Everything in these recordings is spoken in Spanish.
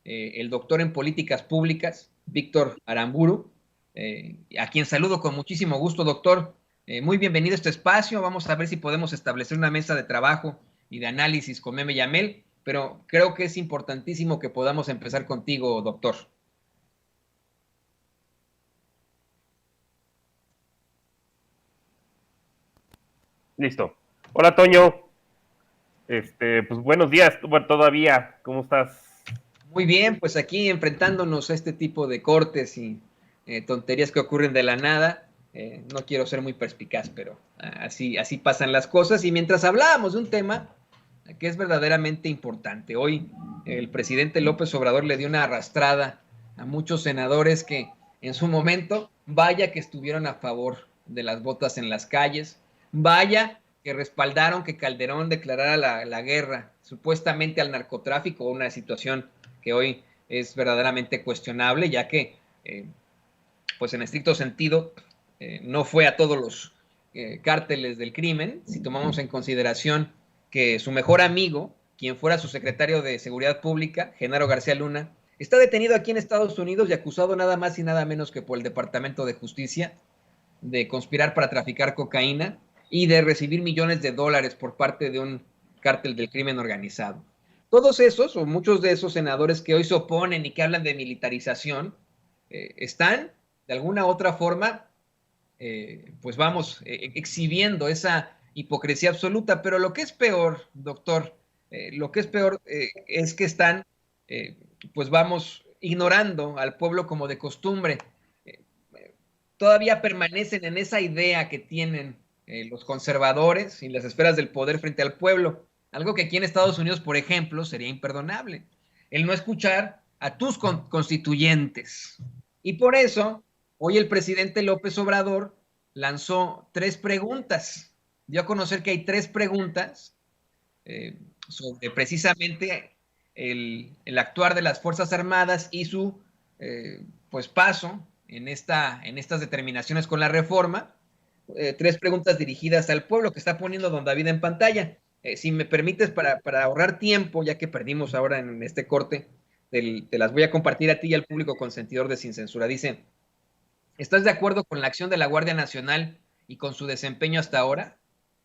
el doctor en políticas públicas, Víctor Aramburu, a quien saludo con muchísimo gusto, doctor. Muy bienvenido a este espacio. Vamos a ver si podemos establecer una mesa de trabajo y de análisis con Meme Yamel, pero creo que es importantísimo que podamos empezar contigo, doctor. Listo. Hola, Toño. Pues buenos días, bueno, todavía. ¿Cómo estás? Muy bien, pues aquí enfrentándonos a este tipo de cortes y tonterías que ocurren de la nada. No quiero ser muy perspicaz, pero así pasan las cosas. Y mientras hablábamos de un tema que es verdaderamente importante, hoy el presidente López Obrador le dio una arrastrada a muchos senadores que en su momento, vaya que estuvieron a favor de las botas en las calles, vaya que respaldaron que Calderón declarara la guerra supuestamente al narcotráfico, una situación que hoy es verdaderamente cuestionable, ya que, pues en estricto sentido, no fue a todos los cárteles del crimen, si tomamos en consideración que su mejor amigo, quien fuera su secretario de Seguridad Pública, Genaro García Luna, está detenido aquí en Estados Unidos y acusado nada más y nada menos que por el Departamento de Justicia de conspirar para traficar cocaína y de recibir millones de dólares por parte de un cártel del crimen organizado. Todos esos, o muchos de esos senadores que hoy se oponen y que hablan de militarización, están de alguna otra forma, pues vamos, exhibiendo esa hipocresía absoluta. Pero lo que es peor, doctor, lo que es peor es que están, eh, pues vamos, ignorando al pueblo como de costumbre. Eh, Todavía permanecen en esa idea que tienen los conservadores y las esferas del poder frente al pueblo. Algo que aquí en Estados Unidos, por ejemplo, sería imperdonable. El no escuchar a tus constituyentes. Y por eso, hoy el presidente López Obrador lanzó 3 preguntas. Dio a conocer que hay 3 preguntas sobre precisamente el actuar de las Fuerzas Armadas y su pues paso en estas determinaciones con la reforma. 3 preguntas dirigidas al pueblo que está poniendo don David en pantalla. Si me permites, para ahorrar tiempo, ya que perdimos ahora en este corte, te las voy a compartir a ti y al público consentidor de Sin Censura. Dice, ¿estás de acuerdo con la acción de la Guardia Nacional y con su desempeño hasta ahora?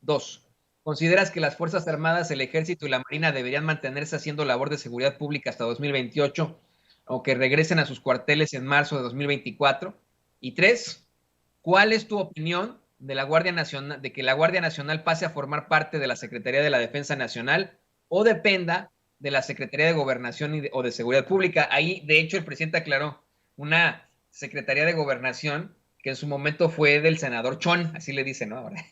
2. ¿Consideras que las Fuerzas Armadas, el Ejército y la Marina deberían mantenerse haciendo labor de seguridad pública hasta 2028 o que regresen a sus cuarteles en marzo de 2024? Y 3. ¿Cuál es tu opinión de la Guardia Nacional, de que la Guardia Nacional pase a formar parte de la Secretaría de la Defensa Nacional o dependa de la Secretaría de Gobernación o de Seguridad Pública? Ahí, de hecho, el presidente aclaró una Secretaría de Gobernación que en su momento fue del senador Chón, así le dicen, ¿no? Ahora,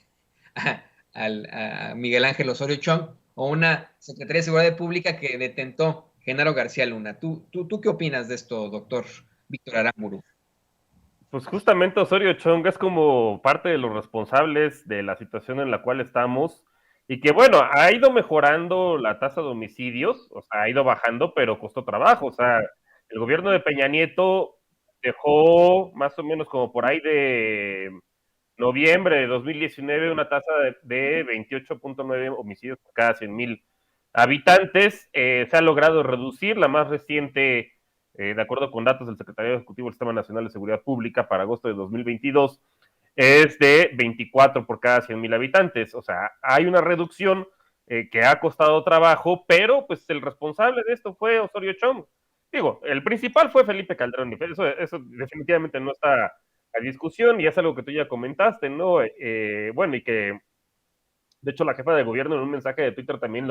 a Miguel Ángel Osorio Chong, o una Secretaría de Seguridad Pública que detentó Genaro García Luna. ¿Tú qué opinas de esto, doctor Víctor Aramburu? Pues justamente Osorio Chong es como parte de los responsables de la situación en la cual estamos y que bueno, ha ido mejorando la tasa de homicidios, o sea, ha ido bajando, pero costó trabajo, o sea, el gobierno de Peña Nieto dejó más o menos como por ahí de noviembre de 2019 una tasa de 28.9 homicidios por cada 100,000 habitantes. Se ha logrado reducir, la más reciente, de acuerdo con datos del Secretario Ejecutivo del Sistema Nacional de Seguridad Pública para agosto de 2022, es de 24 por cada 100,000 habitantes. O sea, hay una reducción que ha costado trabajo, pero pues el responsable de esto fue Osorio Chong. Digo, el principal fue Felipe Calderón, eso definitivamente no está a discusión y es algo que tú ya comentaste, ¿no? Bueno, y que de hecho la jefa de gobierno en un mensaje de Twitter también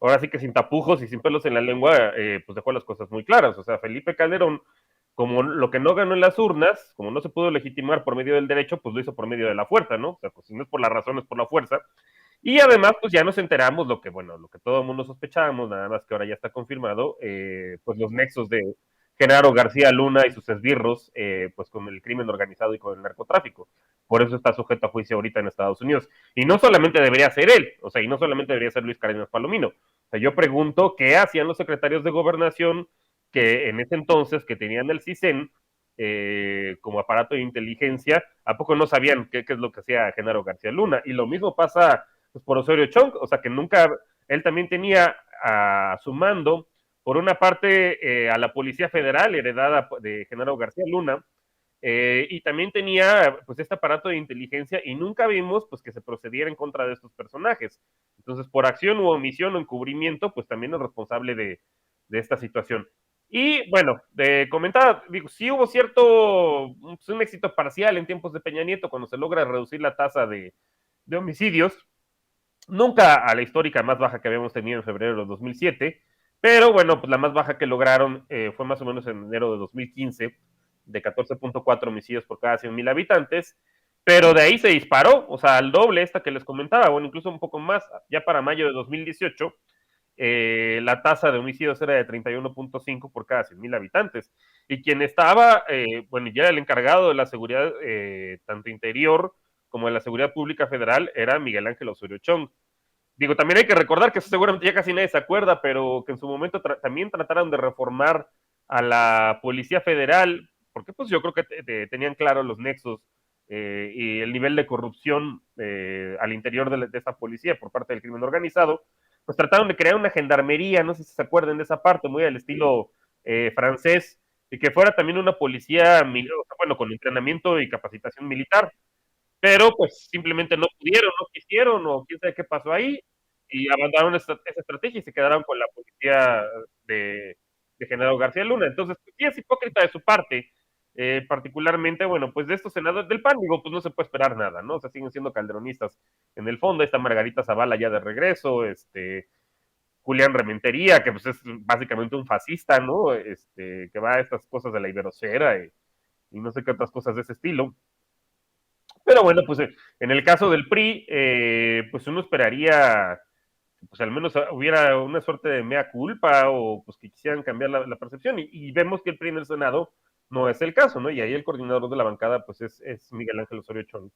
ahora sí que sin tapujos y sin pelos en la lengua, pues dejó las cosas muy claras. O sea, Felipe Calderón, como lo que no ganó en las urnas, como no se pudo legitimar por medio del derecho, pues lo hizo por medio de la fuerza, ¿no? O sea, pues si no es por la razón, es por la fuerza. Y además, pues ya nos enteramos lo que todo el mundo sospechábamos, nada más que ahora ya está confirmado, pues los nexos de Genaro García Luna y sus esbirros, pues con el crimen organizado y con el narcotráfico. Por eso está sujeto a juicio ahorita en Estados Unidos. Y no solamente debería ser él, o sea, y no solamente debería ser Luis Cárdenas Palomino. O sea, yo pregunto qué hacían los secretarios de gobernación que en ese entonces, que tenían el CISEN, como aparato de inteligencia, ¿a poco no sabían qué es lo que hacía Genaro García Luna? Y lo mismo pasa pues, por Osorio Chong, o sea que nunca, él también tenía a su mando por una parte a la Policía Federal, heredada de Genaro García Luna, y también tenía pues este aparato de inteligencia y nunca vimos pues que se procediera en contra de estos personajes. Entonces, por acción u omisión o encubrimiento, pues también es responsable de esta situación. Y bueno, comentaba, digo, sí hubo cierto, pues, un éxito parcial en tiempos de Peña Nieto cuando se logra reducir la tasa de homicidios, nunca a la histórica más baja que habíamos tenido en febrero de 2007, pero bueno, pues la más baja que lograron fue más o menos en enero de 2015, de 14.4 homicidios por cada 100,000 habitantes, pero de ahí se disparó, o sea, al doble esta que les comentaba, bueno, incluso un poco más, ya para mayo de 2018, la tasa de homicidios era de 31.5 por cada 100,000 habitantes. Y quien estaba, bueno, ya era el encargado de la seguridad, tanto interior como de la seguridad pública federal, era Miguel Ángel Osorio Chong. Digo, también hay que recordar que eso seguramente ya casi nadie se acuerda, pero que en su momento también trataron de reformar a la Policía Federal, porque pues yo creo que tenían claro los nexos y el nivel de corrupción al interior de esta policía por parte del crimen organizado, pues trataron de crear una gendarmería, no sé si se acuerdan de esa parte, muy al estilo francés, y que fuera también una policía, bueno, con entrenamiento y capacitación militar, pero pues simplemente no pudieron, no quisieron, o quién sabe qué pasó ahí, y abandonaron esa estrategia y se quedaron con la policía de Genaro García Luna. Entonces, pues, sí es hipócrita de su parte, particularmente, bueno, pues de estos senadores del PAN, digo, pues no se puede esperar nada, ¿no? O sea, siguen siendo calderonistas en el fondo, está Margarita Zavala ya de regreso, Julián Rementería, que pues es básicamente un fascista, ¿no? Que va a estas cosas de la iberosfera y no sé qué otras cosas de ese estilo. Pero bueno, pues en el caso del PRI, pues uno esperaría, pues al menos hubiera una suerte de mea culpa o pues que quisieran cambiar la percepción y vemos que el PRI en el Senado no es el caso, ¿no? Y ahí el coordinador de la bancada pues es Miguel Ángel Osorio Chong.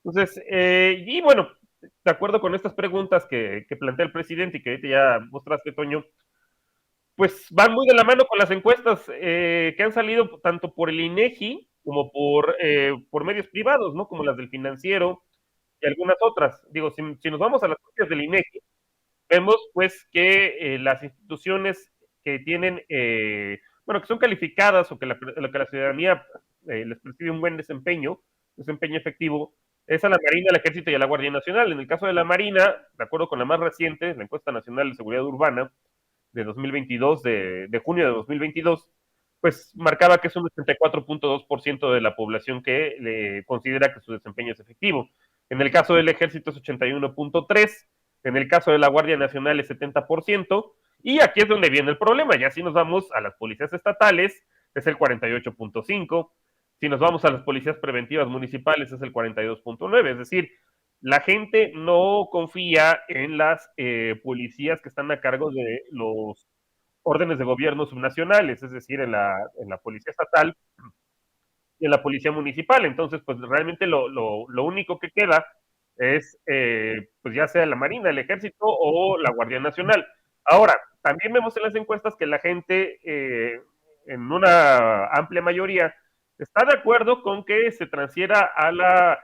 Entonces, y bueno, de acuerdo con estas preguntas que plantea el presidente y que ahorita ya mostraste, Toño, pues van muy de la mano con las encuestas que han salido tanto por el INEGI como por medios privados, ¿no? Como las del Financiero y algunas otras. Digo, si nos vamos a las propias del INEGI, vemos pues que las instituciones que tienen, bueno, que son calificadas o que la ciudadanía les percibe un buen desempeño efectivo, es a la Marina, al Ejército y a la Guardia Nacional. En el caso de la Marina, de acuerdo con la más reciente, la Encuesta Nacional de Seguridad Urbana, de 2022, de junio de 2022, pues marcaba que es un 84.2% de la población que le considera que su desempeño es efectivo. En el caso del Ejército es 81.3%, en el caso de la Guardia Nacional es 70%, y aquí es donde viene el problema. Ya si nos vamos a las policías estatales, es el 48.5%, si nos vamos a las policías preventivas municipales es el 42.9%, es decir, la gente no confía en las policías que están a cargo de los órdenes de gobierno subnacionales, es decir, en la policía estatal y en la policía municipal. Entonces, pues realmente lo único que queda es, pues ya sea la Marina, el Ejército o la Guardia Nacional. Ahora, también vemos en las encuestas que la gente, en una amplia mayoría, está de acuerdo con que se transfiera a la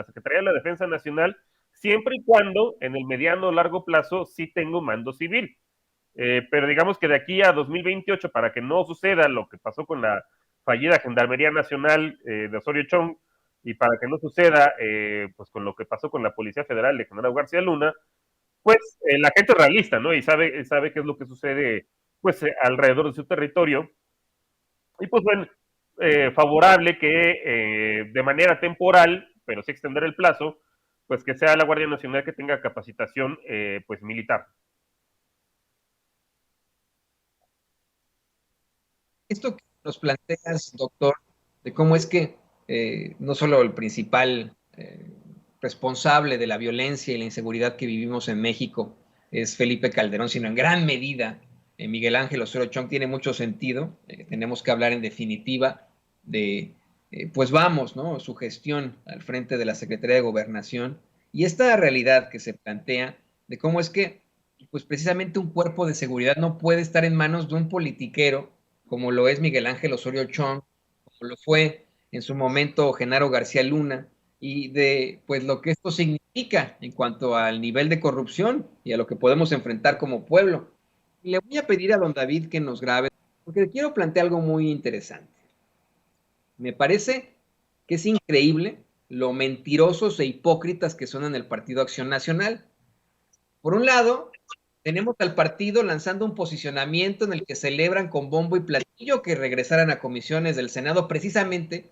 Secretaría de la Defensa Nacional, siempre y cuando en el mediano o largo plazo sí tenga un mando civil. Pero digamos que de aquí a 2028, para que no suceda lo que pasó con la fallida Gendarmería Nacional de Osorio Chong, y para que no suceda pues con lo que pasó con la Policía Federal de Genaro García Luna, pues la gente es realista, ¿no? Y sabe qué es lo que sucede pues alrededor de su territorio. Y pues bueno, favorable que de manera temporal, pero sí extender el plazo, pues que sea la Guardia Nacional que tenga capacitación pues militar. Esto que nos planteas, doctor, de cómo es que no solo el principal responsable de la violencia y la inseguridad que vivimos en México es Felipe Calderón, sino en gran medida Miguel Ángel Osorio Chong, tiene mucho sentido. Tenemos que hablar en definitiva de, pues vamos, ¿no? Su gestión al frente de la Secretaría de Gobernación y esta realidad que se plantea de cómo es que, pues precisamente un cuerpo de seguridad no puede estar en manos de un politiquero como lo es Miguel Ángel Osorio Chong, como lo fue en su momento Genaro García Luna, y de pues lo que esto significa en cuanto al nivel de corrupción y a lo que podemos enfrentar como pueblo. Le voy a pedir a don David que nos grabe, porque le quiero plantear algo muy interesante. Me parece que es increíble lo mentirosos e hipócritas que son en el Partido Acción Nacional. Por un lado, tenemos al partido lanzando un posicionamiento en el que celebran con bombo y platillo que regresaran a comisiones del Senado precisamente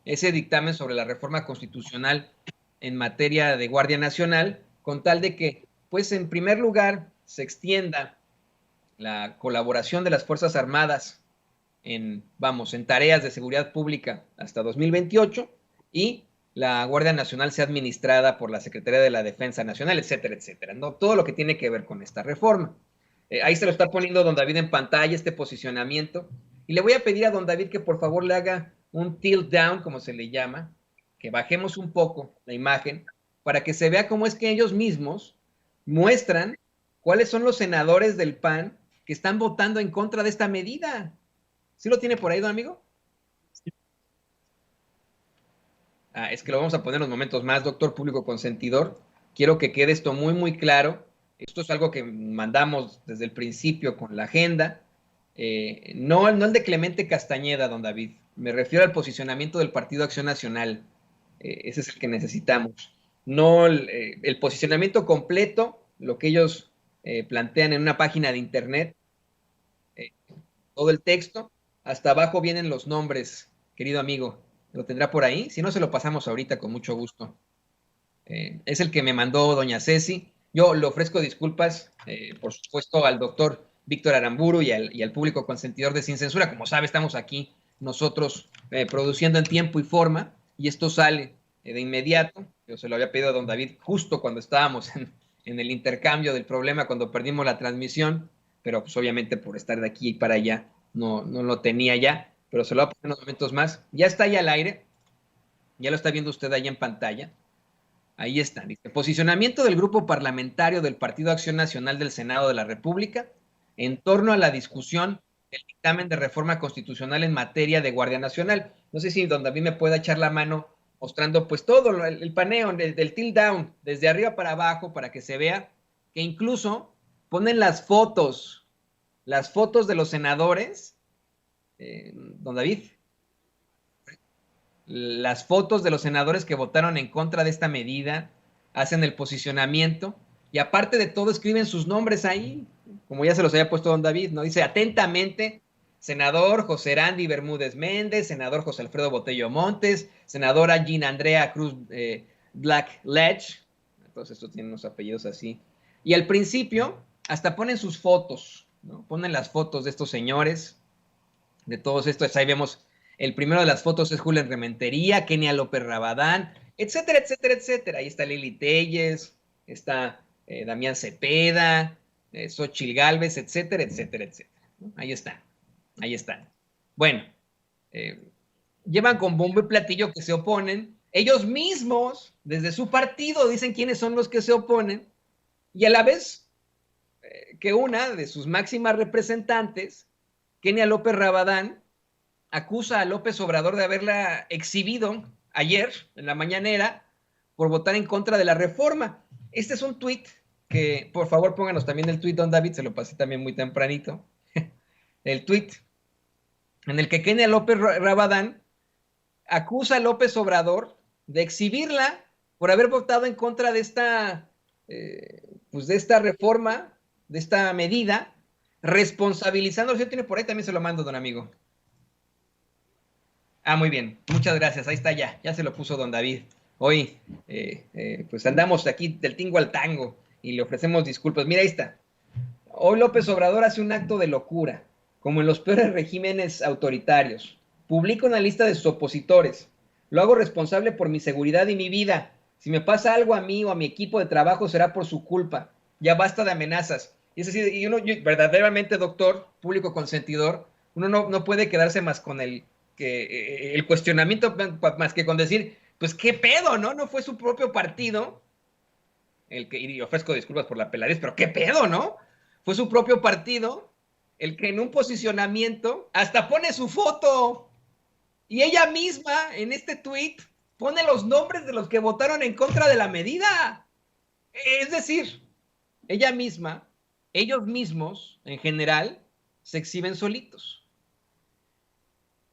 ese dictamen sobre la reforma constitucional en materia de Guardia Nacional, con tal de que, pues, en primer lugar, se extienda la colaboración de las Fuerzas Armadas en tareas de seguridad pública hasta 2028 y la Guardia Nacional sea administrada por la Secretaría de la Defensa Nacional, etcétera, etcétera. ¿No? Todo lo que tiene que ver con esta reforma. Ahí se lo está poniendo don David en pantalla, este posicionamiento. Y le voy a pedir a don David que por favor le haga un tilt down, como se le llama, que bajemos un poco la imagen para que se vea cómo es que ellos mismos muestran cuáles son los senadores del PAN que están votando en contra de esta medida. ¿Sí lo tiene por ahí, don amigo? Es que lo vamos a poner en los momentos más, doctor público consentidor. Quiero que quede esto muy, muy claro. Esto es algo que mandamos desde el principio con la agenda. No el de Clemente Castañeda, don David. Me refiero al posicionamiento del Partido Acción Nacional. Ese es el que necesitamos. No el posicionamiento completo, lo que ellos plantean en una página de internet, todo el texto. Hasta abajo vienen los nombres, querido amigo. ¿Lo tendrá por ahí? Si no, se lo pasamos ahorita con mucho gusto. Es el que me mandó doña Ceci. Yo le ofrezco disculpas, por supuesto, al doctor Víctor Aramburu y al público consentidor de Sin Censura. Como sabe, estamos aquí nosotros produciendo en tiempo y forma, y esto sale de inmediato. Yo se lo había pedido a don David justo cuando estábamos en el intercambio del problema, cuando perdimos la transmisión, pero pues obviamente por estar de aquí y para allá no lo tenía ya, pero se lo voy a poner unos momentos más. Ya está ahí al aire, ya lo está viendo usted ahí en pantalla. Ahí está. Dice, posicionamiento del grupo parlamentario del Partido Acción Nacional del Senado de la República en torno a la discusión del dictamen de reforma constitucional en materia de Guardia Nacional. No sé si don David me pueda echar la mano mostrando pues todo el paneo del tilt down, desde arriba para abajo, para que se vea que incluso ponen las fotos de los senadores, don David, las fotos de los senadores que votaron en contra de esta medida, hacen el posicionamiento y aparte de todo escriben sus nombres ahí, como ya se los había puesto don David, ¿no? Dice atentamente, senador José Randy Bermúdez Méndez, senador José Alfredo Botello Montes, senadora Gina Andrea Cruz Black Ledge, entonces estos tienen unos apellidos así, y al principio hasta ponen sus fotos, ¿no? Ponen las fotos de estos señores, de todos estos, ahí vemos. El primero de las fotos es Julián Rementería, Kenia López Rabadán, etcétera, etcétera, etcétera. Ahí está Lili Telles, está Damián Cepeda, Xochitl Gálvez, etcétera, etcétera, etcétera. Ahí están, ahí están. Bueno, llevan con bombo y platillo que se oponen. Ellos mismos, desde su partido, dicen quiénes son los que se oponen. Y a la vez que una de sus máximas representantes, Kenia López Rabadán, acusa a López Obrador de haberla exhibido ayer en la mañanera por votar en contra de la reforma. Este es un tuit que, por favor, pónganos también el tuit, don David, se lo pasé también muy tempranito. El tuit en el que Kenia López Rabadán acusa a López Obrador de exhibirla por haber votado en contra de esta, pues de esta reforma, de esta medida, responsabilizando, si tiene por ahí, también se lo mando, don amigo. Muy bien, muchas gracias, ahí está ya se lo puso don David. Hoy, pues andamos aquí del tingo al tango y le ofrecemos disculpas. Mira, ahí está. Hoy López Obrador hace un acto de locura, como en los peores regímenes autoritarios. Publica una lista de sus opositores. Lo hago responsable por mi seguridad y mi vida. Si me pasa algo a mí o a mi equipo de trabajo será por su culpa. Ya basta de amenazas. Y es así, y uno, verdaderamente, doctor, público consentidor, uno no puede quedarse más con el cuestionamiento, más que con decir, pues qué pedo, ¿no? No fue su propio partido, y ofrezco disculpas por la peladez, pero qué pedo, ¿no? Fue su propio partido el que en un posicionamiento hasta pone su foto, y ella misma en este tuit pone los nombres de los que votaron en contra de la medida. Es decir, ella misma ellos mismos, en general, se exhiben solitos.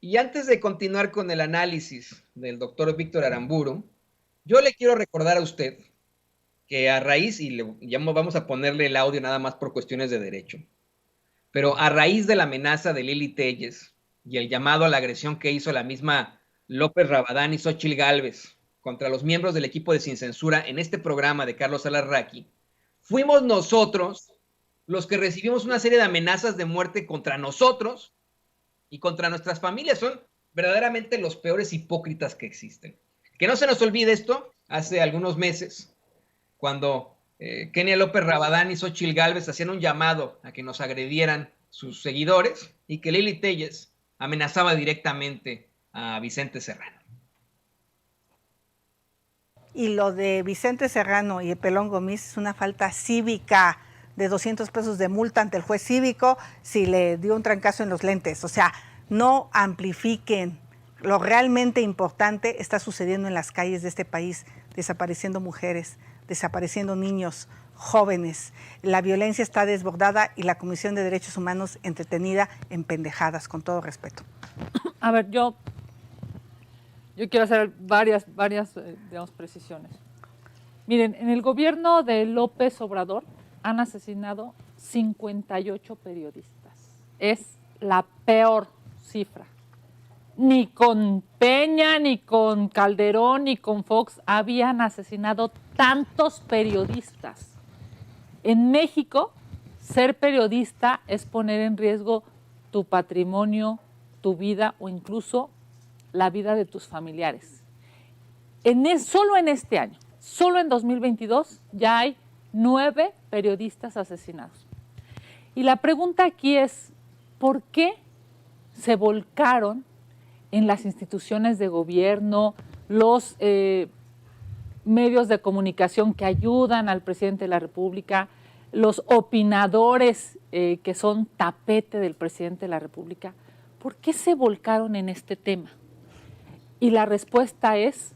Y antes de continuar con el análisis del doctor Víctor Aramburu, yo le quiero recordar a usted que a raíz, y ya vamos a ponerle el audio nada más por cuestiones de derecho, pero a raíz de la amenaza de Lili Telles y el llamado a la agresión que hizo la misma López Rabadán y Xóchitl Gálvez contra los miembros del equipo de Sin Censura en este programa de Carlos Alarraqui, fuimos nosotros los que recibimos una serie de amenazas de muerte contra nosotros y contra nuestras familias. Son verdaderamente los peores hipócritas que existen. Que no se nos olvide esto, hace algunos meses, cuando Kenia López Rabadán y Xóchitl Gálvez hacían un llamado a que nos agredieran sus seguidores y que Lili Telles amenazaba directamente a Vicente Serrano. Y lo de Vicente Serrano y el Pelón Gomis es una falta cívica de 200 pesos de multa ante el juez cívico si le dio un trancazo en los lentes. O sea, no amplifiquen. Lo realmente importante está sucediendo en las calles de este país, desapareciendo mujeres, desapareciendo niños, jóvenes. La violencia está desbordada y la Comisión de Derechos Humanos entretenida en pendejadas, con todo respeto. A ver, yo quiero hacer varias digamos, precisiones. Miren, en el gobierno de López Obrador han asesinado 58 periodistas. Es la peor cifra. Ni con Peña, ni con Calderón, ni con Fox habían asesinado tantos periodistas. En México, ser periodista es poner en riesgo tu patrimonio, tu vida o incluso la vida de tus familiares. Solo en este año, solo en 2022, ya hay 9 periodistas asesinados. Y la pregunta aquí es, ¿por qué se volcaron en las instituciones de gobierno, los medios de comunicación que ayudan al presidente de la República, los opinadores que son tapete del presidente de la República? ¿Por qué se volcaron en este tema? Y la respuesta es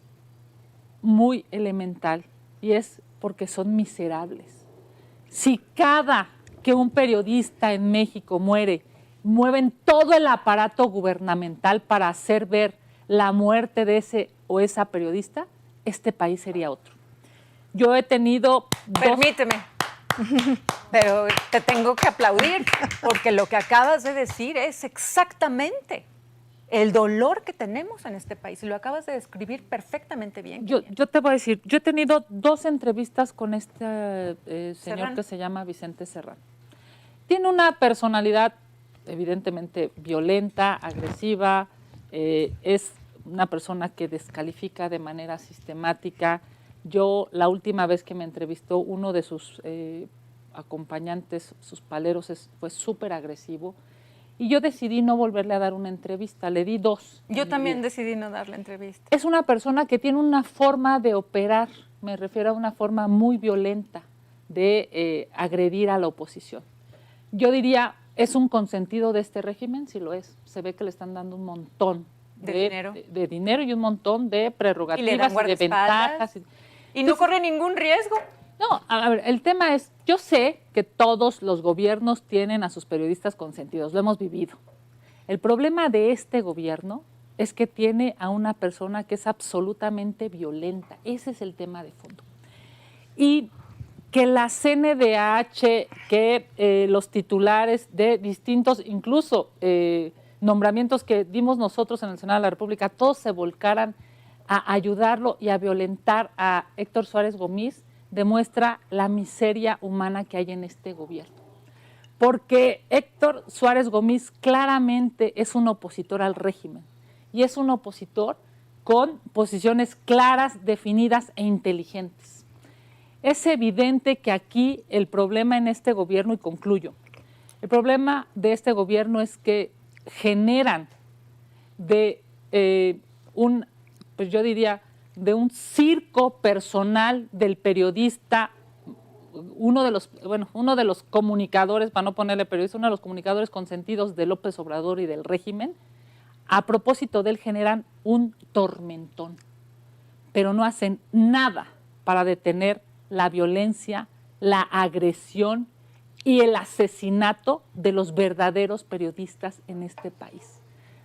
muy elemental y es porque son miserables. Si cada que un periodista en México muere, mueven todo el aparato gubernamental para hacer ver la muerte de ese o esa periodista, este país sería otro. Yo he tenido Permíteme, pero te tengo que aplaudir, porque lo que acabas de decir es exactamente el dolor que tenemos en este país, y lo acabas de describir perfectamente bien. Yo te voy a decir, yo he tenido 2 entrevistas con este señor Serrano, que se llama Vicente Serrano. Tiene una personalidad evidentemente violenta, agresiva, es una persona que descalifica de manera sistemática. Yo, la última vez que me entrevistó, uno de sus acompañantes, sus paleros, fue súper agresivo. Y yo decidí no volverle a dar una entrevista, le di 2. yo también decidí no darle entrevista. Es una persona que tiene una forma de operar, me refiero a una forma muy violenta de agredir a la oposición. Yo diría, ¿es un consentido de este régimen? Sí lo es. Se ve que le están dando un montón de dinero y un montón de prerrogativas y de ventajas. Y no corre ningún riesgo. No, a ver, el tema es, yo sé que todos los gobiernos tienen a sus periodistas consentidos, lo hemos vivido. El problema de este gobierno es que tiene a una persona que es absolutamente violenta. Ese es el tema de fondo. Y que la CNDH, que los titulares de distintos, incluso nombramientos que dimos nosotros en el Senado de la República, todos se volcaran a ayudarlo y a violentar a Héctor Suárez Gomis, demuestra la miseria humana que hay en este gobierno. Porque Héctor Suárez Gomis claramente es un opositor al régimen y es un opositor con posiciones claras, definidas e inteligentes. Es evidente que aquí el problema en este gobierno, y concluyo, el problema de este gobierno es que generan de pues yo diría, de un circo personal del periodista, uno de los comunicadores, para no ponerle periodista, uno de los comunicadores consentidos de López Obrador y del régimen. A propósito de él generan un tormentón, pero no hacen nada para detener la violencia, la agresión y el asesinato de los verdaderos periodistas en este país.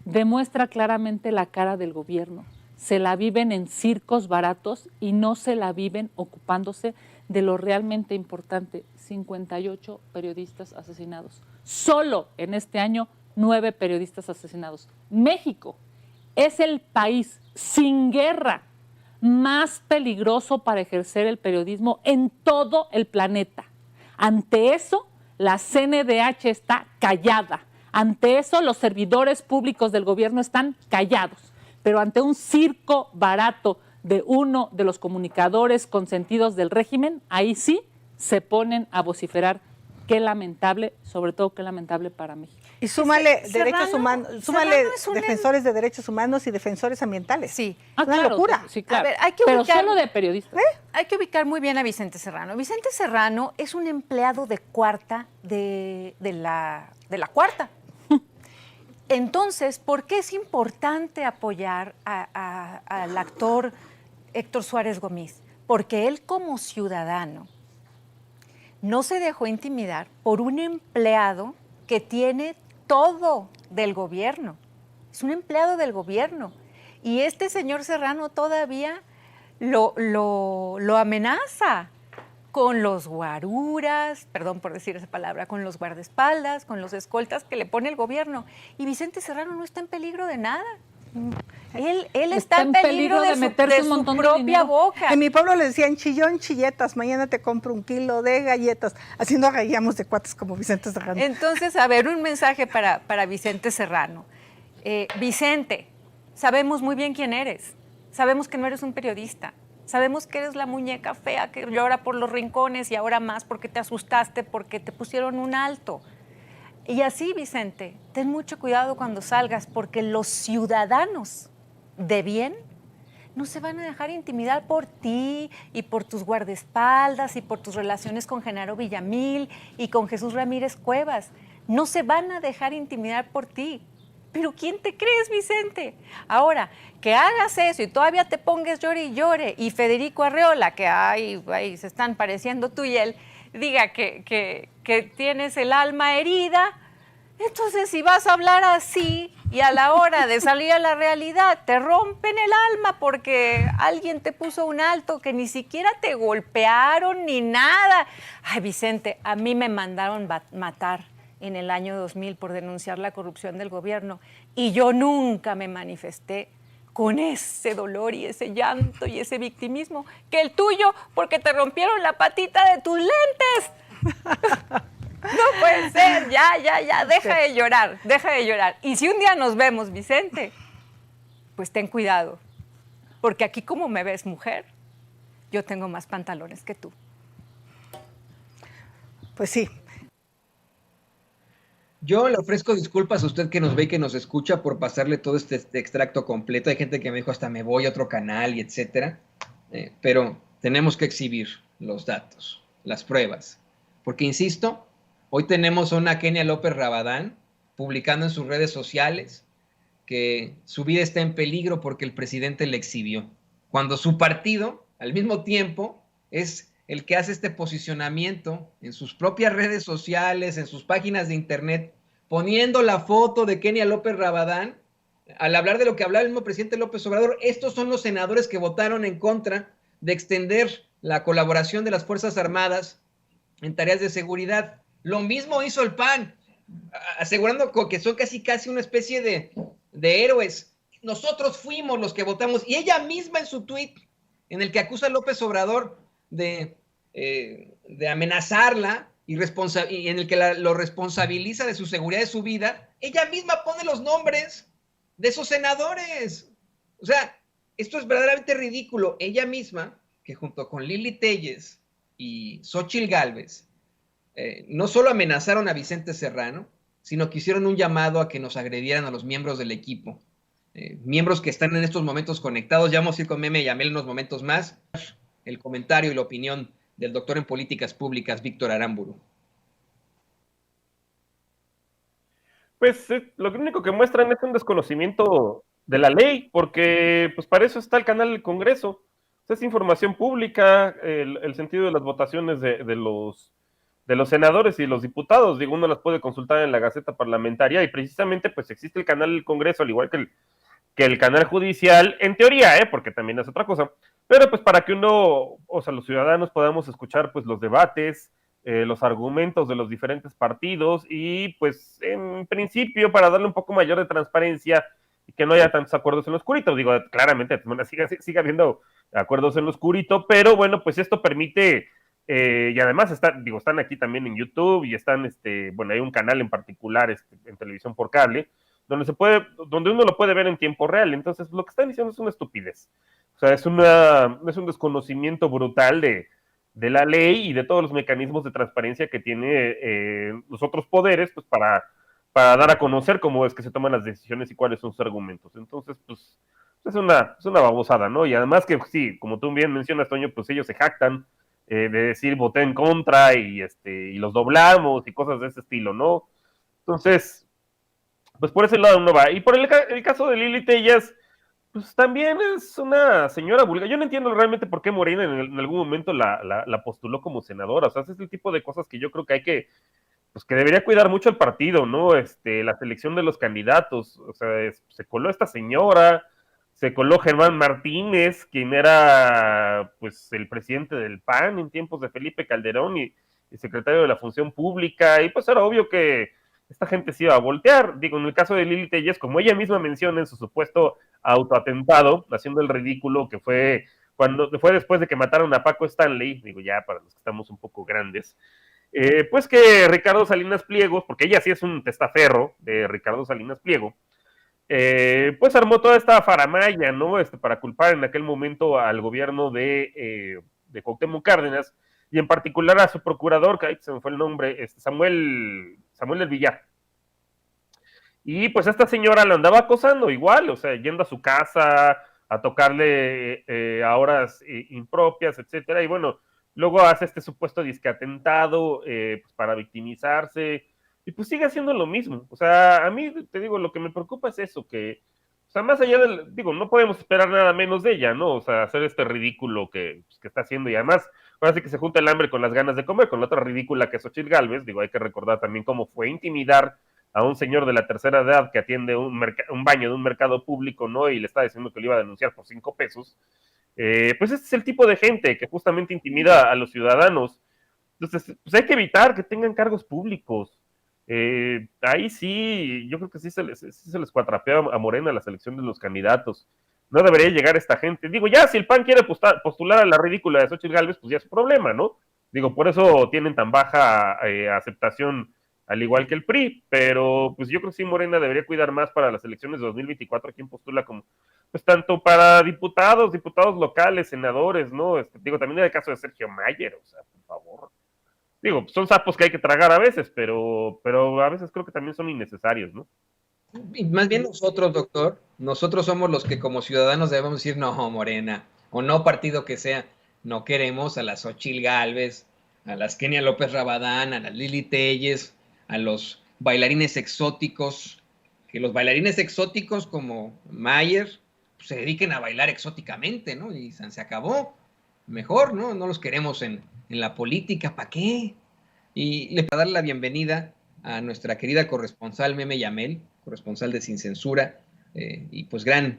Demuestra claramente la cara del gobierno. Se la viven en circos baratos y no se la viven ocupándose de lo realmente importante. 58 periodistas asesinados. Solo en este año, 9 periodistas asesinados. México es el país sin guerra más peligroso para ejercer el periodismo en todo el planeta. Ante eso, la CNDH está callada. Ante eso, los servidores públicos del gobierno están callados. Pero ante un circo barato de uno de los comunicadores consentidos del régimen, ahí sí se ponen a vociferar. Qué lamentable, sobre todo qué lamentable para México. Y súmale Serrano- derechos humanos, súmale Serrano es un defensores de derechos humanos y defensores ambientales. Sí. Es una claro, locura. Sí, claro. A ver, hay que pero ubicar- solo de periodistas. Hay que ubicar muy bien a Vicente Serrano. Vicente Serrano es un empleado de cuarta de la cuarta. Entonces, ¿por qué es importante apoyar al actor Héctor Suárez Gómez? Porque él como ciudadano no se dejó intimidar por un empleado que tiene todo del gobierno. Es un empleado del gobierno. Y este señor Serrano todavía lo amenaza con los guaruras, perdón por decir esa palabra, con los guardaespaldas, con los escoltas que le pone el gobierno. Y Vicente Serrano no está en peligro de nada. Él está en peligro de meterse un su montón de propia dinero. boca. En mi pueblo le decían chillón, chilletas, mañana te compro 1 kilo de galletas, haciendo reíamos de cuates como Vicente Serrano. Entonces, a ver, un mensaje para Vicente Serrano. Vicente, sabemos muy bien quién eres. Sabemos que no eres un periodista. Sabemos que eres la muñeca fea que llora por los rincones y ahora más porque te asustaste, porque te pusieron un alto. Y así, Vicente, ten mucho cuidado cuando salgas, porque los ciudadanos de bien no se van a dejar intimidar por ti y por tus guardaespaldas y por tus relaciones con Genaro Villamil y con Jesús Ramírez Cuevas. No se van a dejar intimidar por ti. Pero ¿quién te crees, Vicente? Ahora, que hagas eso y todavía te pongas llore y llore, y Federico Arreola, que ahí se están pareciendo tú y él, diga que tienes el alma herida, entonces si vas a hablar así y a la hora de salir a la realidad te rompen el alma porque alguien te puso un alto, que ni siquiera te golpearon ni nada. Ay, Vicente, a mí me mandaron matar en el año 2000 por denunciar la corrupción del gobierno y yo nunca me manifesté con ese dolor y ese llanto y ese victimismo que el tuyo, porque te rompieron la patita de tus lentes. No puede ser, ya, deja de llorar, deja de llorar. Y si un día nos vemos, Vicente, pues ten cuidado, porque aquí como me ves mujer, yo tengo más pantalones que tú. Pues sí. Yo le ofrezco disculpas a usted que nos ve y que nos escucha por pasarle todo este extracto completo. Hay gente que me dijo hasta me voy a otro canal y etcétera. Pero tenemos que exhibir los datos, las pruebas. Porque, insisto, hoy tenemos a una Kenia López Rabadán publicando en sus redes sociales que su vida está en peligro porque el presidente le exhibió. Cuando su partido, al mismo tiempo, es el que hace este posicionamiento en sus propias redes sociales, en sus páginas de internet, poniendo la foto de Kenia López Rabadán, al hablar de lo que hablaba el mismo presidente López Obrador. Estos son los senadores que votaron en contra de extender la colaboración de las Fuerzas Armadas en tareas de seguridad. Lo mismo hizo el PAN, asegurando que son casi una especie de héroes. Nosotros fuimos los que votamos, y ella misma en su tuit, en el que acusa a López Obrador de amenazarla y en el que lo responsabiliza de su seguridad de su vida, ella misma pone los nombres de esos senadores. O sea, esto es verdaderamente ridículo. Ella misma, que junto con Lili Téllez y Xóchitl Gálvez, no solo amenazaron a Vicente Serrano, sino que hicieron un llamado a que nos agredieran a los miembros del equipo. Miembros que están en estos momentos conectados. Ya vamos a ir con Meme y Amel en unos momentos más. El comentario y la opinión del doctor en políticas públicas, Víctor Aramburu. Pues lo único que muestran es un desconocimiento de la ley, porque pues para eso está el canal del Congreso. Es información pública, el sentido de las votaciones de los senadores y los diputados. Digo, uno las puede consultar en la Gaceta Parlamentaria y precisamente pues existe el canal del Congreso, al igual que el canal judicial, en teoría, porque también es otra cosa, pero pues para que uno, o sea, los ciudadanos podamos escuchar pues los debates, los argumentos de los diferentes partidos y pues en principio para darle un poco mayor de transparencia y que no haya tantos acuerdos en lo oscurito. Digo, claramente sigue habiendo acuerdos en lo oscurito, pero bueno, pues esto permite, y además están aquí también en YouTube y están, bueno, hay un canal en particular en televisión por cable, donde uno lo puede ver en tiempo real. Entonces, lo que están diciendo es una estupidez. O sea, es un desconocimiento brutal de la ley y de todos los mecanismos de transparencia que tiene los otros poderes, pues para dar a conocer cómo es que se toman las decisiones y cuáles son sus argumentos. Entonces, pues, es una babosada, ¿no? Y además que, sí, como tú bien mencionas, Toño, pues ellos se jactan de decir voté en contra y los doblamos y cosas de ese estilo, ¿no? Entonces, pues por ese lado no va. Y por el caso de Lili Tellas, pues también es una señora vulgar. Yo no entiendo realmente por qué Morena en algún momento la postuló como senadora. O sea, ese es el tipo de cosas que yo creo que hay que, pues que debería cuidar mucho el partido, ¿no? La selección de los candidatos. O sea, se coló esta señora, se coló Germán Martínez, quien era, pues, el presidente del PAN en tiempos de Felipe Calderón y secretario de la Función Pública. Y pues era obvio que esta gente se iba a voltear. Digo, en el caso de Lili Telles, como ella misma menciona en su supuesto autoatentado, haciendo el ridículo que fue después de que mataron a Paco Stanley, digo, ya para los que estamos un poco grandes, pues que Ricardo Salinas Pliego, porque ella sí es un testaferro de Ricardo Salinas Pliego, pues armó toda esta faramaya, ¿no? Para culpar en aquel momento al gobierno de Cuauhtémoc Cárdenas, y en particular a su procurador, que se me fue el nombre, Samuel del Villar. Y pues esta señora la andaba acosando igual, o sea, yendo a su casa, a tocarle a horas impropias, etcétera, y bueno, luego hace este supuesto disque atentado pues para victimizarse, y pues sigue haciendo lo mismo. O sea, a mí, te digo, lo que me preocupa es eso, que, o sea, más allá del, digo, no podemos esperar nada menos de ella, ¿no? O sea, hacer este ridículo que está haciendo, y además, ahora sí que se junta el hambre con las ganas de comer, con la otra ridícula que es Xochitl Gálvez. Digo, hay que recordar también cómo fue intimidar a un señor de la tercera edad que atiende un baño de un mercado público, ¿no? Y le está diciendo que le iba a denunciar por 5 pesos. Pues este es el tipo de gente que justamente intimida a los ciudadanos. Entonces, pues hay que evitar que tengan cargos públicos. Ahí sí, yo creo que sí se les cuatrapea a Morena la selección de los candidatos. No debería llegar esta gente. Digo, ya, si el PAN quiere postular a la ridícula de Xochitl Gálvez, pues ya es su problema, ¿no? Digo, por eso tienen tan baja aceptación, al igual que el PRI, pero pues yo creo que sí Morena debería cuidar más para las elecciones de 2024 a quien postula como, pues tanto para diputados locales, senadores, ¿no? Digo, también en el caso de Sergio Mayer, o sea, por favor. Digo, son sapos que hay que tragar a veces, pero a veces creo que también son innecesarios, ¿no? Y más bien nosotros, doctor, nosotros somos los que como ciudadanos debemos decir, no, Morena, o no partido que sea, no queremos a las Xochitl Gálvez, a las Kenia López Rabadán, a las Lili Telles, a los bailarines exóticos, que los bailarines exóticos como Mayer pues, se dediquen a bailar exóticamente, ¿no? Y se acabó. Mejor, ¿no? No los queremos en la política, ¿para qué? Y le para dar la bienvenida a nuestra querida corresponsal Meme Yamel, corresponsal de Sin Censura, y pues gran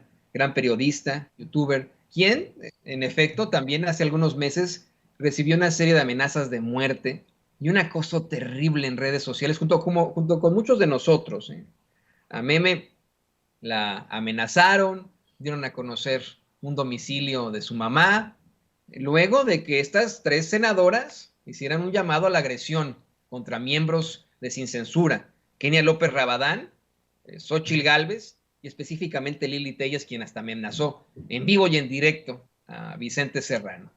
periodista, youtuber, quien, en efecto, también hace algunos meses recibió una serie de amenazas de muerte y un acoso terrible en redes sociales, junto con muchos de nosotros. A Meme la amenazaron, dieron a conocer un domicilio de su mamá, luego de que estas 3 senadoras hicieran un llamado a la agresión contra miembros de Sin Censura, Kenia López Rabadán, Xochitl Gálvez y específicamente Lili Telles, quien hasta amenazó en vivo y en directo a Vicente Serrano.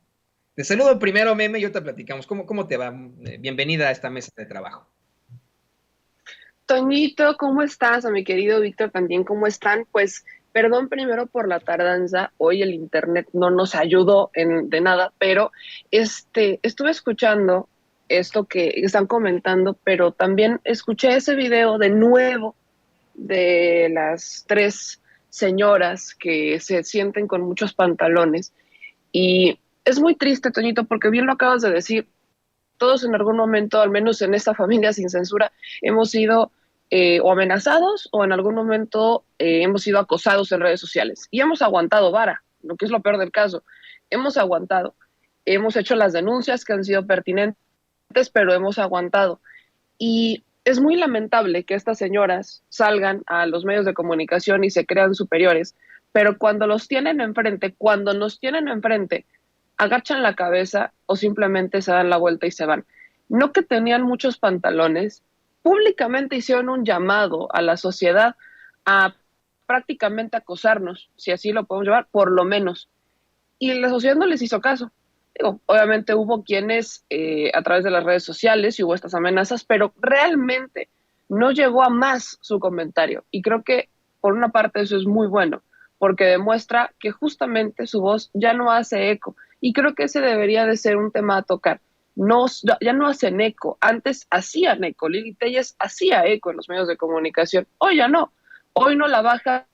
Te saludo primero, Meme, y ahorita platicamos. ¿Cómo te va? Bienvenida a esta mesa de trabajo. Toñito, ¿cómo estás? A mi querido Víctor también, ¿cómo están? Pues, perdón primero por la tardanza. Hoy el internet no nos ayudó de nada, pero estuve escuchando esto que están comentando, pero también escuché ese video de nuevo de las 3 señoras que se sienten con muchos pantalones. Y es muy triste, Toñito, porque bien lo acabas de decir. todos en algún momento, al menos en esta familia sin censura, hemos sido o amenazados o en algún momento hemos sido acosados en redes sociales. Y hemos aguantado vara, lo que es lo peor del caso. Hemos aguantado, hemos hecho las denuncias que han sido pertinentes, pero hemos aguantado. Y es muy lamentable que estas señoras salgan a los medios de comunicación y se crean superiores, pero cuando los tienen enfrente, cuando nos tienen enfrente, agachan la cabeza o simplemente se dan la vuelta y se van. No que tenían muchos pantalones, públicamente hicieron un llamado a la sociedad a prácticamente acosarnos, si así lo podemos llevar, por lo menos. Y la sociedad no les hizo caso. Digo, obviamente hubo quienes a través de las redes sociales y hubo estas amenazas, pero realmente no llegó a más su comentario. Y creo que por una parte eso es muy bueno, porque demuestra que justamente su voz ya no hace eco. Y creo que ese debería de ser un tema a tocar. No, ya no hacen eco. Antes hacían eco. Lili Telles hacía eco en los medios de comunicación. Hoy ya no. Hoy no la bajan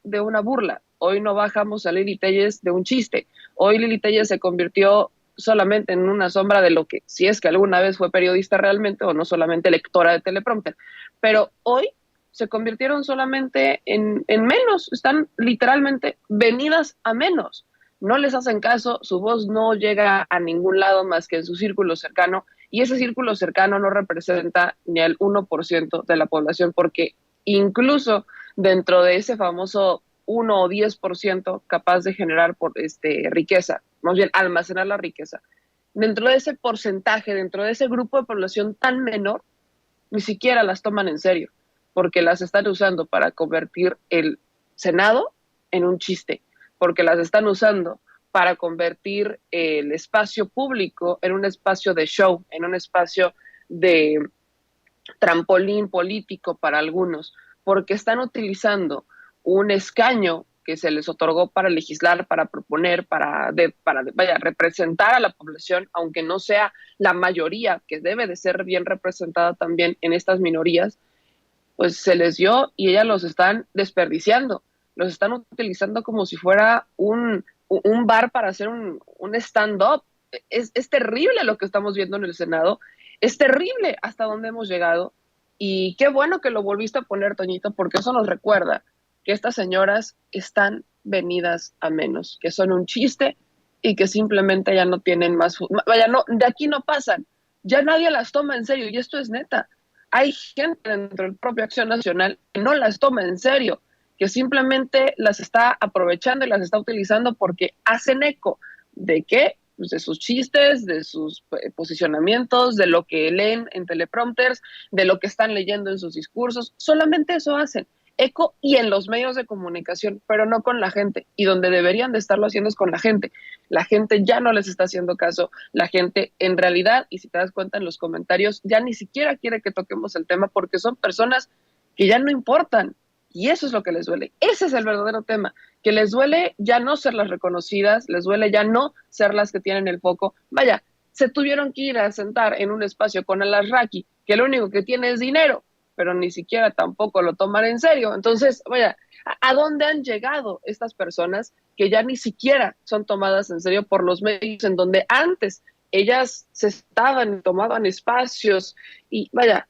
de una burla. Hoy no bajamos a Lili Telles de un chiste. Hoy Lili Telles se convirtió solamente en una sombra de lo que, si es que alguna vez fue periodista realmente o no solamente lectora de teleprompter. Pero hoy se convirtieron solamente en menos. Están literalmente venidas a menos. No les hacen caso, su voz no llega a ningún lado más que en su círculo cercano, y ese círculo cercano no representa ni al 1% de la población, porque incluso dentro de ese famoso 1 o 10% capaz de generar riqueza, más bien almacenar la riqueza, dentro de ese porcentaje, dentro de ese grupo de población tan menor, ni siquiera las toman en serio, porque las están usando para convertir el Senado en un chiste, porque las están usando para convertir el espacio público en un espacio de show, en un espacio de trampolín político para algunos, porque están utilizando un escaño que se les otorgó para legislar, para proponer, para representar a la población, aunque no sea la mayoría, que debe de ser bien representada también en estas minorías, pues se les dio y ellas los están desperdiciando, los están utilizando como si fuera un bar para hacer un stand-up. Es terrible lo que estamos viendo en el Senado, es terrible hasta dónde hemos llegado, y qué bueno que lo volviste a poner, Toñito, porque eso nos recuerda que estas señoras están venidas a menos, que son un chiste y que simplemente ya no tienen más, no, de aquí no pasan, ya nadie las toma en serio, y esto es neta. Hay gente dentro del propio Acción Nacional que no las toma en serio, que simplemente las está aprovechando y las está utilizando porque hacen eco. ¿De qué? Pues de sus chistes, de sus posicionamientos, de lo que leen en teleprompters, de lo que están leyendo en sus discursos. Solamente eso hacen. Eco y en los medios de comunicación, pero no con la gente. Y donde deberían de estarlo haciendo es con la gente. La gente ya no les está haciendo caso. La gente en realidad, y si te das cuenta en los comentarios, ya ni siquiera quiere que toquemos el tema porque son personas que ya no importan. Y eso es lo que les duele. Ese es el verdadero tema, que les duele ya no ser las reconocidas, les duele ya no ser las que tienen el foco. Vaya, se tuvieron que ir a sentar en un espacio con Alasraqui, que lo único que tiene es dinero, pero ni siquiera tampoco lo toman en serio. Entonces, vaya, ¿a dónde han llegado estas personas que ya ni siquiera son tomadas en serio por los medios en donde antes ellas se estaban, tomaban espacios y vaya,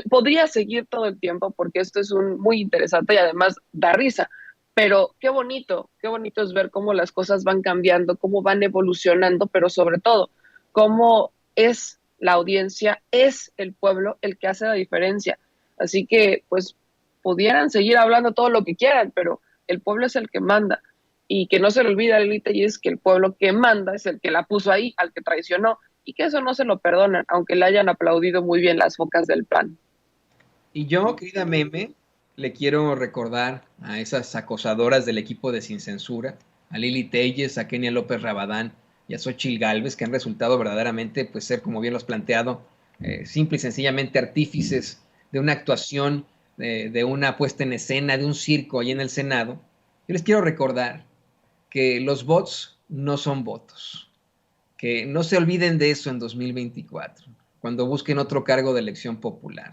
podría seguir todo el tiempo porque esto es muy interesante y además da risa, pero qué bonito es ver cómo las cosas van cambiando, cómo van evolucionando, pero sobre todo, cómo es la audiencia, es el pueblo el que hace la diferencia. Así que, pues, pudieran seguir hablando todo lo que quieran, pero el pueblo es el que manda. Y que no se le olvide a Lili Telles que el pueblo que manda es el que la puso ahí, al que traicionó, y que eso no se lo perdonan, aunque le hayan aplaudido muy bien las focas del PAN. Y yo, querida Meme, le quiero recordar a esas acosadoras del equipo de Sin Censura, a Lili Telles, a Kenia López Rabadán y a Xochitl Gálvez, que han resultado verdaderamente, pues, ser, como bien lo has planteado, simple y sencillamente artífices de una actuación, de una puesta en escena, de un circo ahí en el Senado. Yo les quiero recordar que los bots no son votos, que no se olviden de eso en 2024, cuando busquen otro cargo de elección popular.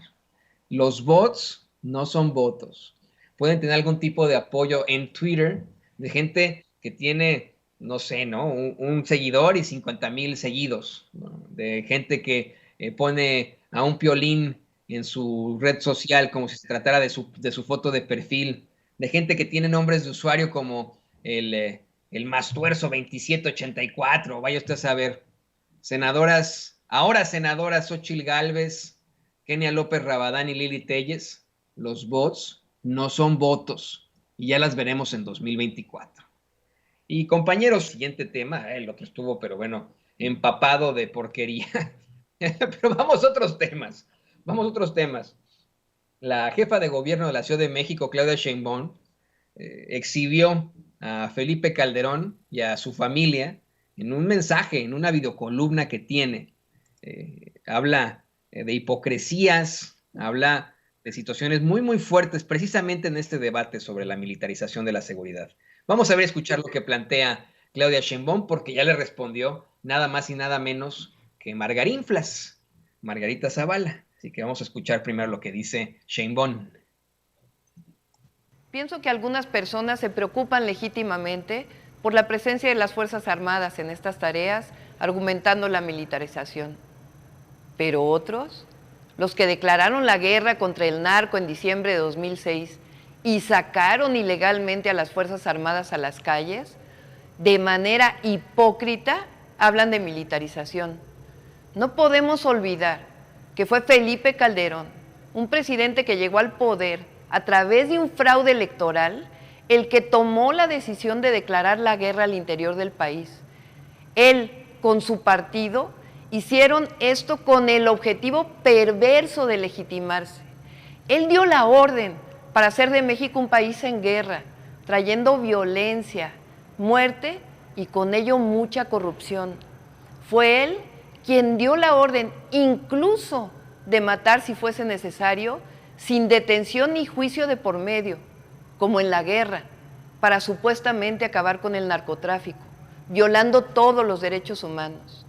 Los bots no son votos. Pueden tener algún tipo de apoyo en Twitter de gente que tiene no sé, ¿no? Un seguidor y 50,000 seguidos, ¿no? De gente que pone a un Piolín en su red social como si se tratara de su foto de perfil, de gente que tiene nombres de usuario como el Mastuerzo 2784, vaya usted a saber, ahora senadoras Xóchitl Gálvez, Kenia López Rabadán y Lili Telles, los bots no son votos y ya las veremos en 2024. Y compañeros, siguiente tema, el otro estuvo, pero bueno, empapado de porquería. Pero vamos a otros temas. La jefa de gobierno de la Ciudad de México, Claudia Sheinbaum, exhibió a Felipe Calderón y a su familia en un mensaje, en una videocolumna que tiene. Habla de hipocresías, habla de situaciones muy, muy fuertes, precisamente en este debate sobre la militarización de la seguridad. Vamos a ver, escuchar lo que plantea Claudia Sheinbaum, porque ya le respondió nada más y nada menos que Margarinflas, Margarita Zavala. Así que vamos a escuchar primero lo que dice Sheinbaum. Pienso que algunas personas se preocupan legítimamente por la presencia de las Fuerzas Armadas en estas tareas, argumentando la militarización. Pero otros, los que declararon la guerra contra el narco en diciembre de 2006 y sacaron ilegalmente a las Fuerzas Armadas a las calles, de manera hipócrita hablan de militarización. No podemos olvidar que fue Felipe Calderón, un presidente que llegó al poder a través de un fraude electoral, el que tomó la decisión de declarar la guerra al interior del país. Él, con su partido, hicieron esto con el objetivo perverso de legitimarse. Él dio la orden para hacer de México un país en guerra, trayendo violencia, muerte y con ello mucha corrupción. Fue él quien dio la orden incluso de matar si fuese necesario, sin detención ni juicio de por medio, como en la guerra, para supuestamente acabar con el narcotráfico, violando todos los derechos humanos.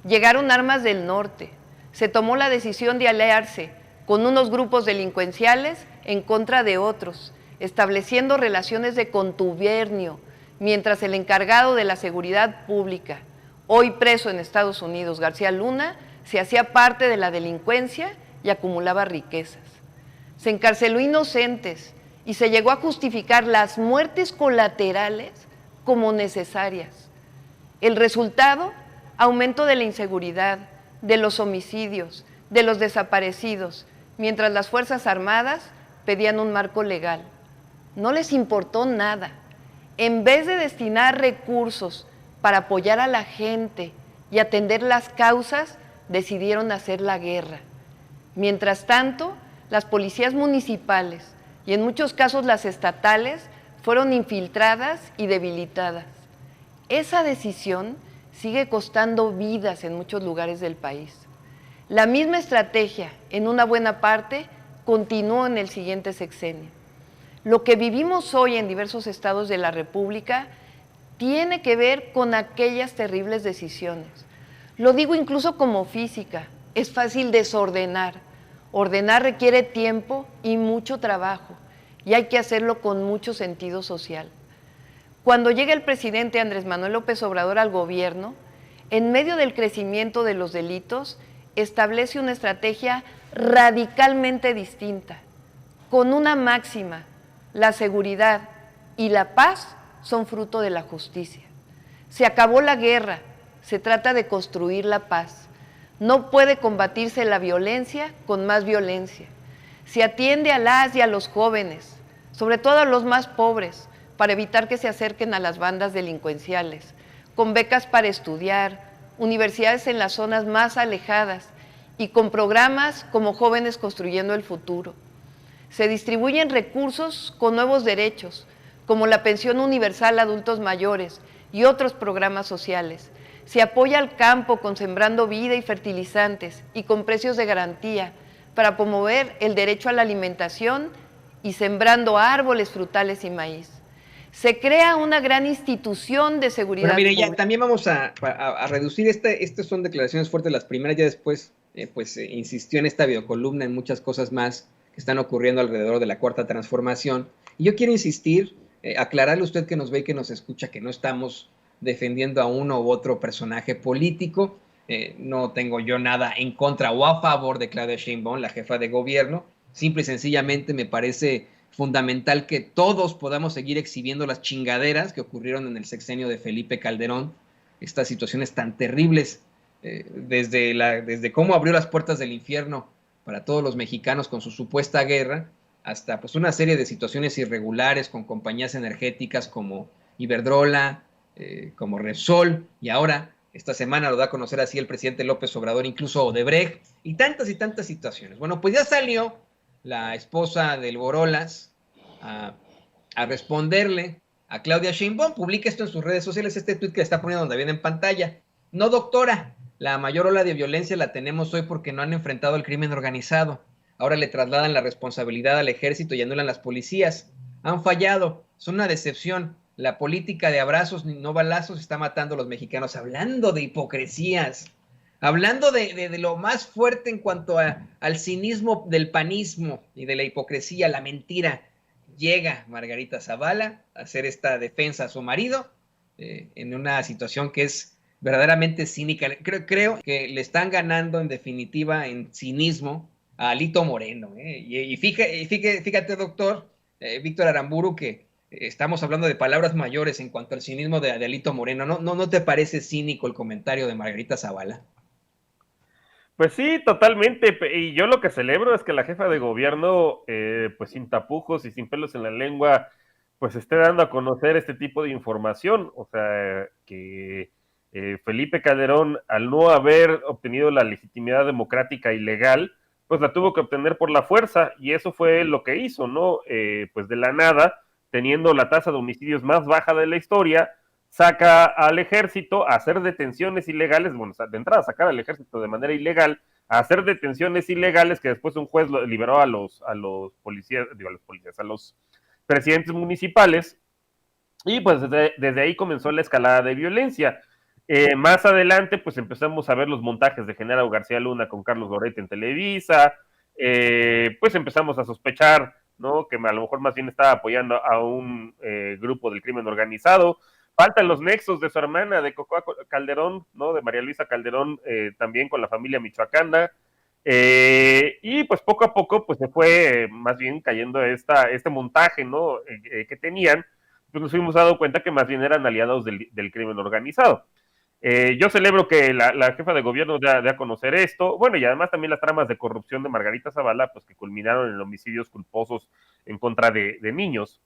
Llegaron armas del norte, se tomó la decisión de aliarse con unos grupos delincuenciales en contra de otros, estableciendo relaciones de contubernio, mientras el encargado de la seguridad pública, hoy preso en Estados Unidos, García Luna, se hacía parte de la delincuencia y acumulaba riquezas. Se encarceló inocentes y se llegó a justificar las muertes colaterales como necesarias. El resultado, aumento de la inseguridad, de los homicidios, de los desaparecidos, mientras las Fuerzas Armadas pedían un marco legal. No les importó nada. En vez de destinar recursos para apoyar a la gente y atender las causas, decidieron hacer la guerra. Mientras tanto, las policías municipales y en muchos casos las estatales fueron infiltradas y debilitadas. Esa decisión sigue costando vidas en muchos lugares del país. La misma estrategia, en una buena parte, continuó en el siguiente sexenio. Lo que vivimos hoy en diversos estados de la República tiene que ver con aquellas terribles decisiones. Lo digo incluso como física, es fácil desordenar. Ordenar requiere tiempo y mucho trabajo, y hay que hacerlo con mucho sentido social. Cuando llega el presidente Andrés Manuel López Obrador al gobierno, en medio del crecimiento de los delitos, establece una estrategia radicalmente distinta, con una máxima: la seguridad y la paz son fruto de la justicia. Se acabó la guerra, se trata de construir la paz. No puede combatirse la violencia con más violencia. Se atiende a las y a los jóvenes, sobre todo a los más pobres, para evitar que se acerquen a las bandas delincuenciales, con becas para estudiar, universidades en las zonas más alejadas y con programas como Jóvenes Construyendo el Futuro. Se distribuyen recursos con nuevos derechos, como la pensión universal a adultos mayores y otros programas sociales. Se apoya al campo con Sembrando Vida y fertilizantes y con precios de garantía para promover el derecho a la alimentación y sembrando árboles frutales y maíz. Se crea una gran institución de seguridad pública. Pública. Ya también vamos a reducir, estas son declaraciones fuertes, las primeras, ya después insistió en esta videocolumna en muchas cosas más que están ocurriendo alrededor de la Cuarta Transformación. Y yo quiero insistir, aclararle a usted que nos ve y que nos escucha que no estamos defendiendo a uno u otro personaje político. No tengo yo nada en contra o a favor de Claudia Sheinbaum, la jefa de gobierno. Simple y sencillamente me parece fundamental que todos podamos seguir exhibiendo las chingaderas que ocurrieron en el sexenio de Felipe Calderón, estas situaciones tan terribles, desde cómo abrió las puertas del infierno para todos los mexicanos con su supuesta guerra, hasta pues una serie de situaciones irregulares con compañías energéticas como Iberdrola, como Repsol, y ahora esta semana lo da a conocer así el presidente López Obrador, incluso Odebrecht, y tantas situaciones. Bueno, pues ya salió la esposa del Borolas a responderle a Claudia Sheinbaum. Publica esto en sus redes sociales, este tuit que está poniendo donde viene en pantalla. No, doctora, la mayor ola de violencia la tenemos hoy porque no han enfrentado el crimen organizado. Ahora le trasladan la responsabilidad al ejército y anulan las policías. Han fallado, son una decepción. La política de abrazos, no balazos, está matando a los mexicanos. Hablando de hipocresías, hablando de lo más fuerte en cuanto al cinismo del panismo y de la hipocresía, la mentira. Llega Margarita Zavala a hacer esta defensa a su marido en una situación que es verdaderamente cínica. Creo que le están ganando en definitiva en cinismo a Alito Moreno. Y fíjate, doctor Víctor Aramburu, que estamos hablando de palabras mayores en cuanto al cinismo de Alito Moreno. ¿No te parece cínico el comentario de Margarita Zavala? Pues sí, totalmente. Y yo lo que celebro es que la jefa de gobierno, pues sin tapujos y sin pelos en la lengua, pues esté dando a conocer este tipo de información. O sea, que Felipe Calderón, al no haber obtenido la legitimidad democrática y legal, pues la tuvo que obtener por la fuerza, y eso fue lo que hizo, ¿no? Pues de la nada, teniendo la tasa de homicidios más baja de la historia, saca al ejército a hacer detenciones ilegales, bueno, de entrada sacar al ejército de manera ilegal, a hacer detenciones ilegales que después un juez liberó a los policías, a los presidentes municipales, y pues desde ahí comenzó la escalada de violencia. Más adelante, pues empezamos a ver los montajes de Genaro García Luna con Carlos Loret en Televisa, pues empezamos a sospechar, ¿no? Que a lo mejor más bien estaba apoyando a un grupo del crimen organizado. Faltan los nexos de su hermana, de Cocoa Calderón, ¿no? De María Luisa Calderón, también con la familia michoacana. Y pues poco a poco, pues se fue más bien cayendo este montaje, ¿no? Que tenían. Pues nos fuimos dando cuenta que más bien eran aliados del crimen organizado. Yo celebro que la jefa de gobierno dé a conocer esto, bueno, y además también las tramas de corrupción de Margarita Zavala, pues que culminaron en homicidios culposos en contra de niños,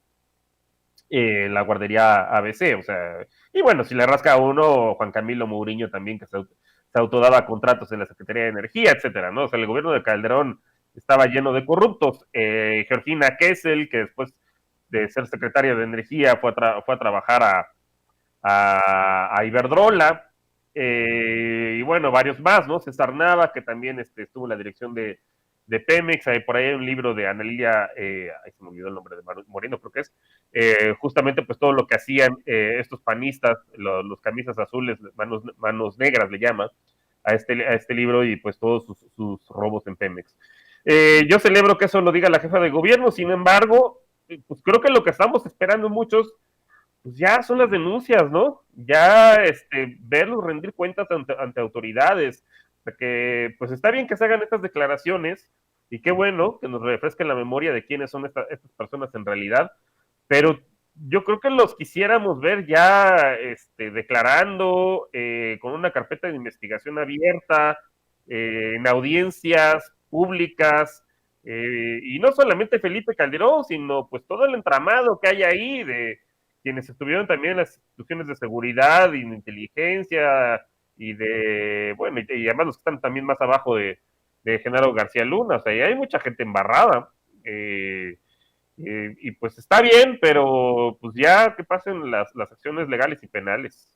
la guardería ABC, o sea, y bueno, si le rasca a uno, Juan Camilo Mourinho también, que se autodaba contratos en la Secretaría de Energía, etcétera, ¿no? O sea, el gobierno de Calderón estaba lleno de corruptos. Georgina Kessel, que después de ser secretaria de Energía fue a trabajar a Iberdrola, y bueno, varios más, ¿no? César Nava, que también estuvo en la dirección de Pemex. Por ahí hay un libro de Ana Lilia, ahí se me olvidó el nombre de Moreno, creo que es, justamente pues todo lo que hacían estos panistas, los camisas azules, manos negras le llaman, a este libro, y pues todos sus robos en Pemex. Yo celebro que eso lo diga la jefa de gobierno. Sin embargo, pues creo que lo que estamos esperando muchos, pues ya son las denuncias, ¿no? Ya verlos rendir cuentas ante autoridades, que pues está bien que se hagan estas declaraciones, y qué bueno que nos refresquen la memoria de quiénes son estas personas en realidad, pero yo creo que los quisiéramos ver ya declarando, con una carpeta de investigación abierta, en audiencias públicas, y no solamente Felipe Calderón, sino pues todo el entramado que hay ahí de quienes estuvieron también en las instituciones de seguridad y de inteligencia, y bueno, y además los que están también más abajo de Genaro García Luna. O sea, y hay mucha gente embarrada, y pues está bien, pero pues ya que pasen las acciones legales y penales.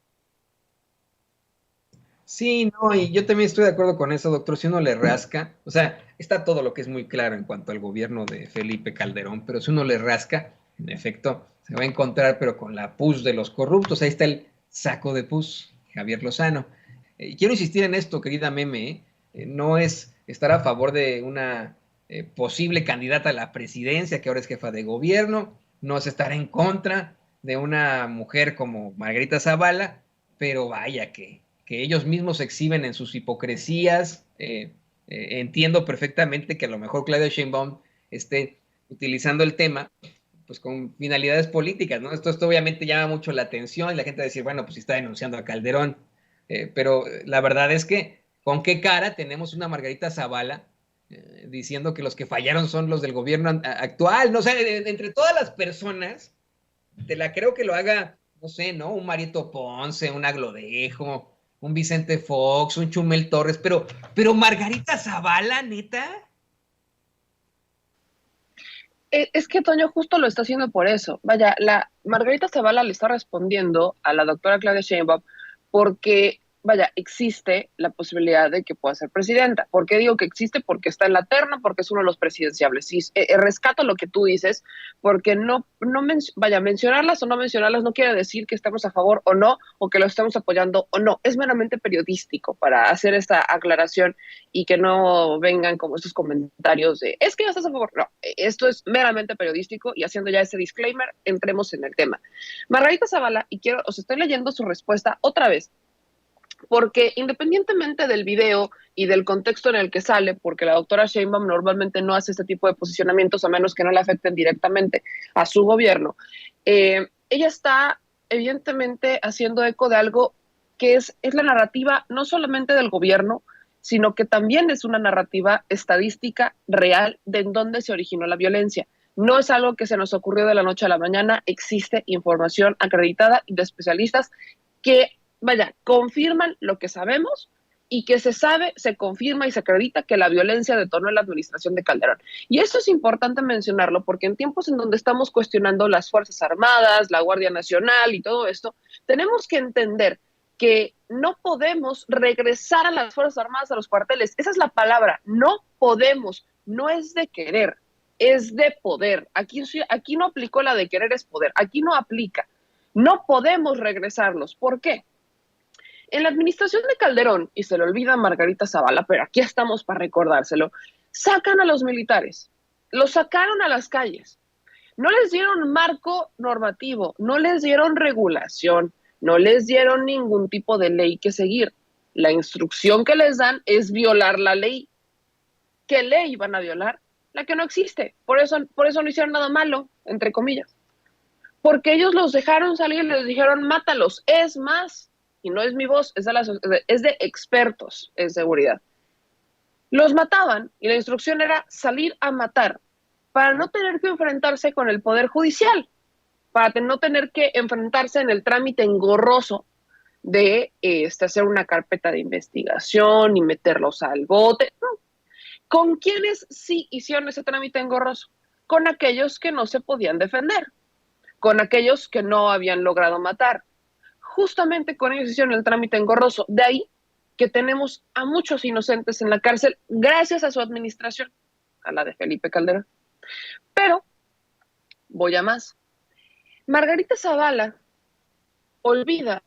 Sí, no, y yo también estoy de acuerdo con eso, doctor. Si uno le rasca, o sea, está todo lo que es muy claro en cuanto al gobierno de Felipe Calderón, pero si uno le rasca, en efecto, se va a encontrar, pero con la pus de los corruptos. Ahí está el saco de pus, Javier Lozano. Quiero insistir en esto, querida Meme, no es estar a favor de una posible candidata a la presidencia, que ahora es jefa de gobierno, no es estar en contra de una mujer como Margarita Zavala, pero vaya que ellos mismos se exhiben en sus hipocresías. Entiendo perfectamente que a lo mejor Claudia Sheinbaum esté utilizando el tema pues con finalidades políticas, ¿no? Esto obviamente llama mucho la atención y la gente va a decir, bueno, pues si está denunciando a Calderón, pero la verdad es que ¿con qué cara tenemos una Margarita Zavala diciendo que los que fallaron son los del gobierno actual? No sé, entre todas las personas, te la creo que lo haga, no sé, ¿no? Un Marito Ponce, un Aglodejo, un Vicente Fox, un Chumel Torres, pero Margarita Zavala, neta. Es que Toño justo lo está haciendo por eso. Vaya, la Margarita Zavala le está respondiendo a la doctora Claudia Sheinbaum porque, vaya, existe la posibilidad de que pueda ser presidenta. ¿Por qué digo que existe? Porque está en la terna, porque es uno de los presidenciables. Sí, rescato lo que tú dices, porque mencionarlas o no mencionarlas no quiere decir que estamos a favor o no, o que lo estamos apoyando o no. Es meramente periodístico para hacer esta aclaración y que no vengan como estos comentarios de, es que ya estás a favor. No, esto es meramente periodístico y haciendo ya ese disclaimer, entremos en el tema. Margarita Zavala, y os estoy leyendo su respuesta otra vez, porque independientemente del video y del contexto en el que sale, porque la doctora Sheinbaum normalmente no hace este tipo de posicionamientos a menos que no le afecten directamente a su gobierno, ella está evidentemente haciendo eco de algo que es la narrativa no solamente del gobierno, sino que también es una narrativa estadística real de en dónde se originó la violencia. No es algo que se nos ocurrió de la noche a la mañana, existe información acreditada y de especialistas que, vaya, confirman lo que sabemos y que se sabe, se confirma y se acredita que la violencia detonó en la administración de Calderón. Y eso es importante mencionarlo porque en tiempos en donde estamos cuestionando las Fuerzas Armadas, la Guardia Nacional y todo esto, tenemos que entender que no podemos regresar a las Fuerzas Armadas a los cuarteles. Esa es la palabra, no podemos, no es de querer, es de poder. Aquí no aplicó la de querer es poder, aquí no aplica. No podemos regresarlos. ¿Por qué? En la administración de Calderón, y se le olvida a Margarita Zavala, pero aquí estamos para recordárselo, sacan a los militares, los sacaron a las calles, no les dieron marco normativo, no les dieron regulación, no les dieron ningún tipo de ley que seguir. La instrucción que les dan es violar la ley. ¿Qué ley van a violar? La que no existe. Por eso no hicieron nada malo, entre comillas. Porque ellos los dejaron salir y les dijeron, mátalos. Es más, y no es mi voz, es de expertos en seguridad. Los mataban y la instrucción era salir a matar para no tener que enfrentarse con el Poder Judicial, para no tener que enfrentarse en el trámite engorroso de hacer una carpeta de investigación y meterlos al bote. No. ¿Con quiénes sí hicieron ese trámite engorroso? Con aquellos que no se podían defender, con aquellos que no habían logrado matar. Justamente con ellos hicieron el trámite engorroso. De ahí que tenemos a muchos inocentes en la cárcel gracias a su administración, a la de Felipe Calderón. Pero, voy a más. Margarita Zavala olvida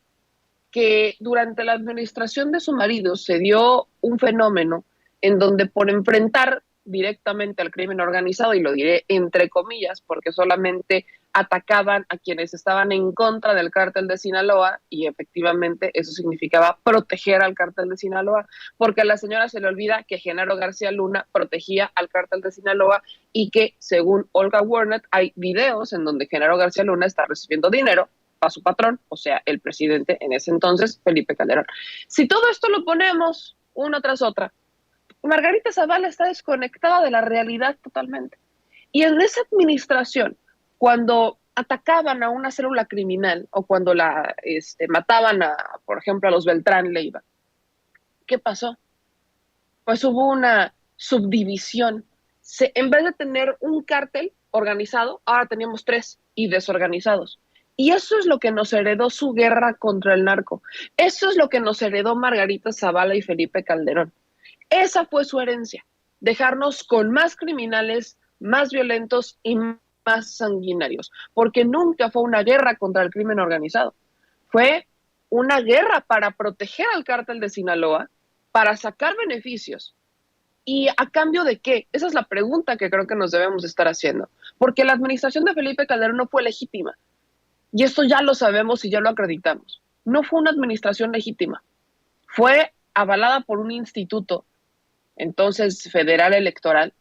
que durante la administración de su marido se dio un fenómeno en donde por enfrentar directamente al crimen organizado, y lo diré entre comillas porque solamente atacaban a quienes estaban en contra del cártel de Sinaloa, y efectivamente eso significaba proteger al cártel de Sinaloa, porque a la señora se le olvida que Genaro García Luna protegía al cártel de Sinaloa y que, según Olga Warnett, hay videos en donde Genaro García Luna está recibiendo dinero a su patrón, o sea, el presidente en ese entonces, Felipe Calderón. Si todo esto lo ponemos una tras otra, Margarita Zavala está desconectada de la realidad totalmente. Y en esa administración, cuando atacaban a una célula criminal o cuando mataban, por ejemplo, a los Beltrán Leiva, ¿qué pasó? Pues hubo una subdivisión. En vez de tener un cártel organizado, ahora teníamos 3 y desorganizados. Y eso es lo que nos heredó su guerra contra el narco. Eso es lo que nos heredó Margarita Zavala y Felipe Calderón. Esa fue su herencia, dejarnos con más criminales, más violentos y más sanguinarios, porque nunca fue una guerra contra el crimen organizado. Fue una guerra para proteger al cártel de Sinaloa, para sacar beneficios. ¿Y a cambio de qué? Esa es la pregunta que creo que nos debemos estar haciendo, porque la administración de Felipe Calderón no fue legítima. Y esto ya lo sabemos y ya lo acreditamos. no fue una administración legítima, fue avalada por un instituto, entonces federal electoral,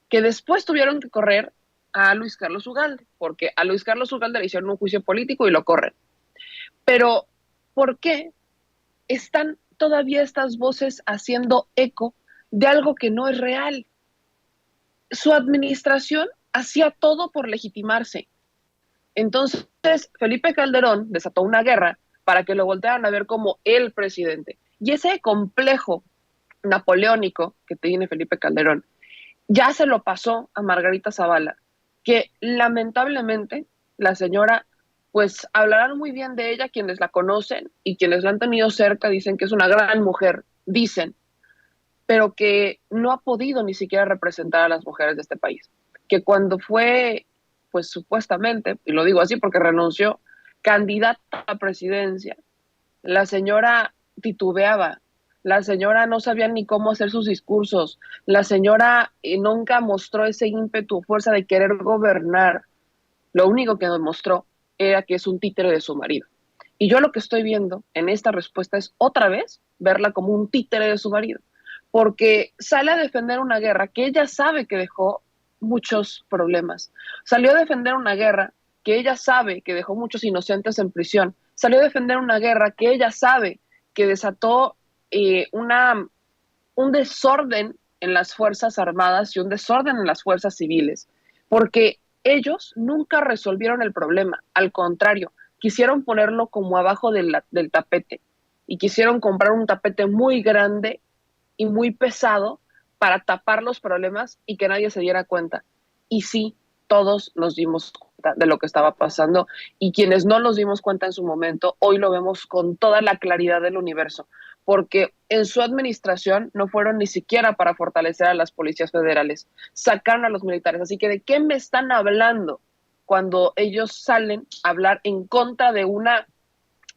que después tuvieron que correr a Luis Carlos Ugalde, porque a Luis Carlos Ugalde le hicieron un juicio político y lo corren. Pero, ¿por qué están todavía estas voces haciendo eco de algo que no es real? Su administración hacía todo por legitimarse. Entonces, Felipe Calderón desató una guerra para que lo voltearan a ver como el presidente. Y ese complejo napoleónico que tiene Felipe Calderón ya se lo pasó a Margarita Zavala, que lamentablemente la señora, pues hablarán muy bien de ella quienes la conocen y quienes la han tenido cerca, dicen que es una gran mujer, dicen, pero que no ha podido ni siquiera representar a las mujeres de este país. Que cuando fue, pues supuestamente, y lo digo así porque renunció, candidata a la presidencia, la señora titubeaba, la señora no sabía ni cómo hacer sus discursos, la señora nunca mostró ese ímpetu o fuerza de querer gobernar. Lo único que demostró era que es un títere de su marido. Y yo lo que estoy viendo en esta respuesta es otra vez verla como un títere de su marido, porque sale a defender una guerra que ella sabe que dejó muchos problemas. Salió a defender una guerra que ella sabe que dejó muchos inocentes en prisión. Salió a defender una guerra que ella sabe que desató un desorden en las Fuerzas Armadas y un desorden en las fuerzas civiles, porque ellos nunca resolvieron el problema, al contrario, quisieron ponerlo como abajo del tapete y quisieron comprar un tapete muy grande y muy pesado para tapar los problemas y que nadie se diera cuenta. Y sí, todos nos dimos cuenta de lo que estaba pasando y quienes no nos dimos cuenta en su momento, hoy lo vemos con toda la claridad del universo, porque en su administración no fueron ni siquiera para fortalecer a las policías federales, sacaron a los militares. Así que ¿de qué me están hablando cuando ellos salen a hablar en contra de una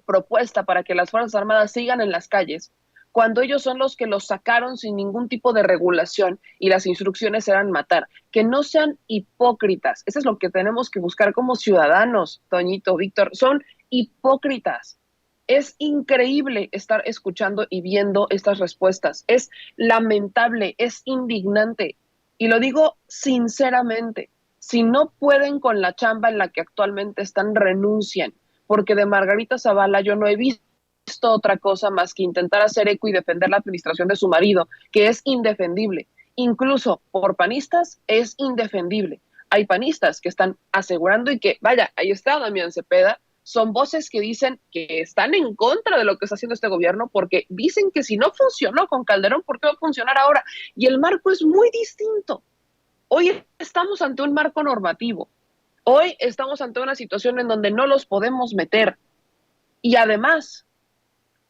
propuesta para que las Fuerzas Armadas sigan en las calles, cuando ellos son los que los sacaron sin ningún tipo de regulación y las instrucciones eran matar? Que no sean hipócritas. Eso es lo que tenemos que buscar como ciudadanos, Toñito, Víctor. Son hipócritas. Es increíble estar escuchando y viendo estas respuestas. Es lamentable, es indignante. Y lo digo sinceramente. Si no pueden con la chamba en la que actualmente están, renuncien. Porque de Margarita Zavala yo no he visto otra cosa más que intentar hacer eco y defender la administración de su marido, que es indefendible. Incluso por panistas es indefendible. Hay panistas que están asegurando y que, vaya, ahí está Damián Cepeda, son voces que dicen que están en contra de lo que está haciendo este gobierno porque dicen que si no funcionó con Calderón, ¿por qué va a funcionar ahora? Y el marco es muy distinto. Hoy estamos ante un marco normativo. Hoy estamos ante una situación en donde no los podemos meter. Y además,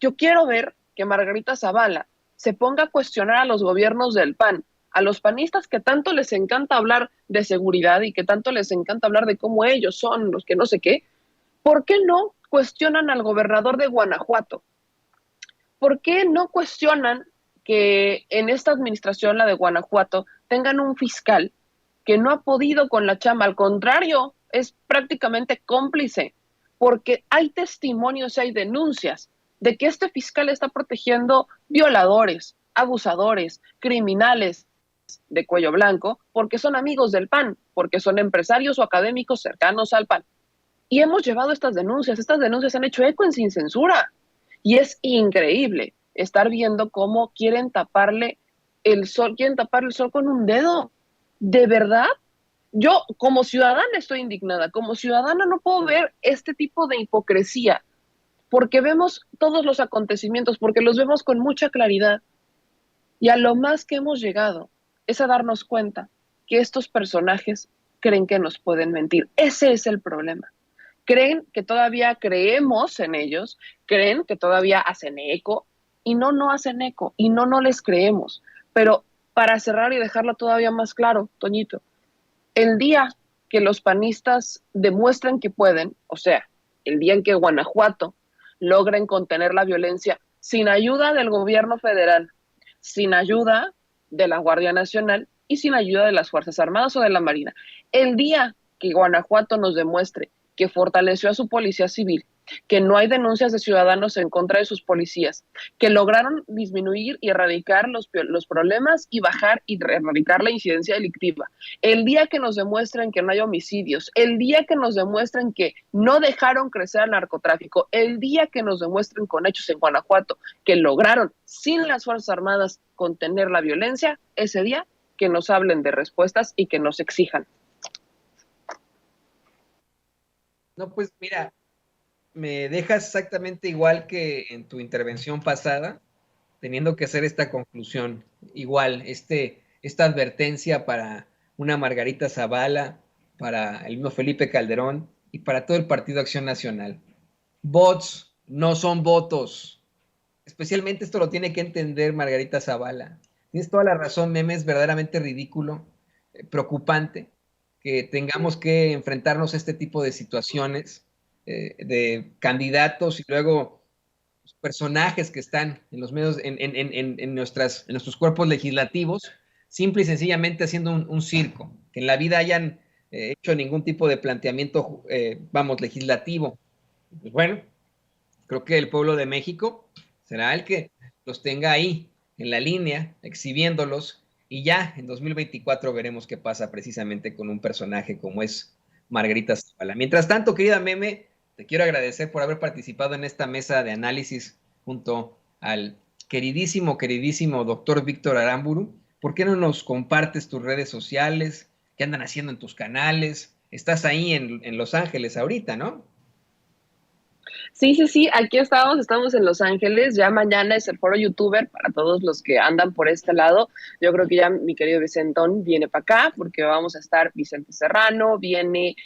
yo quiero ver que Margarita Zavala se ponga a cuestionar a los gobiernos del PAN, a los panistas que tanto les encanta hablar de seguridad y que tanto les encanta hablar de cómo ellos son los que no sé qué. ¿Por qué no cuestionan al gobernador de Guanajuato? ¿Por qué no cuestionan que en esta administración, la de Guanajuato, tengan un fiscal que no ha podido con la chamba? Al contrario, es prácticamente cómplice, porque hay testimonios y hay denuncias de que este fiscal está protegiendo violadores, abusadores, criminales de cuello blanco, porque son amigos del PAN, porque son empresarios o académicos cercanos al PAN. Y hemos llevado estas denuncias han hecho eco en Sin Censura. Y es increíble estar viendo cómo quieren taparle el sol con un dedo. ¿De verdad? Yo como ciudadana estoy indignada, como ciudadana no puedo ver este tipo de hipocresía, porque vemos todos los acontecimientos, porque los vemos con mucha claridad. Y a lo más que hemos llegado es a darnos cuenta que estos personajes creen que nos pueden mentir. Ese es el problema. Creen que todavía creemos en ellos, creen que todavía hacen eco, y no hacen eco, y no les creemos. Pero para cerrar y dejarlo todavía más claro, Toñito, el día que los panistas demuestren que pueden, o sea, el día en que Guanajuato logren contener la violencia sin ayuda del gobierno federal, sin ayuda de la Guardia Nacional y sin ayuda de las Fuerzas Armadas o de la Marina, el día que Guanajuato nos demuestre que fortaleció a su policía civil, que no hay denuncias de ciudadanos en contra de sus policías, que lograron disminuir y erradicar los problemas y bajar y erradicar la incidencia delictiva. El día que nos demuestren que no hay homicidios, el día que nos demuestren que no dejaron crecer el narcotráfico, el día que nos demuestren con hechos en Guanajuato que lograron sin las Fuerzas Armadas contener la violencia, ese día que nos hablen de respuestas y que nos exijan. No, pues mira, me dejas exactamente igual que en tu intervención pasada, teniendo que hacer esta conclusión. Igual, esta advertencia para una Margarita Zavala, para el mismo Felipe Calderón y para todo el Partido Acción Nacional. Bots no son votos. Especialmente esto lo tiene que entender Margarita Zavala. Tienes toda la razón, Meme, es verdaderamente ridículo, preocupante que tengamos que enfrentarnos a este tipo de situaciones de candidatos y luego personajes que están en los medios, en nuestros cuerpos legislativos, simple y sencillamente haciendo un circo, que en la vida hayan hecho ningún tipo de planteamiento, legislativo. Pues bueno, creo que el pueblo de México será el que los tenga ahí, en la línea, exhibiéndolos, y ya en 2024 veremos qué pasa precisamente con un personaje como es Margarita Zavala. Mientras tanto, querida Meme, te quiero agradecer por haber participado en esta mesa de análisis junto al queridísimo doctor Víctor Aramburu. ¿Por qué no nos compartes tus redes sociales? ¿Qué andan haciendo en tus canales? Estás ahí en Los Ángeles ahorita, ¿no? Sí, aquí estamos en Los Ángeles, ya mañana es el foro youtuber para todos los que andan por este lado. Yo creo que ya mi querido Vicentón viene para acá, porque vamos a estar Vicente Serrano, viene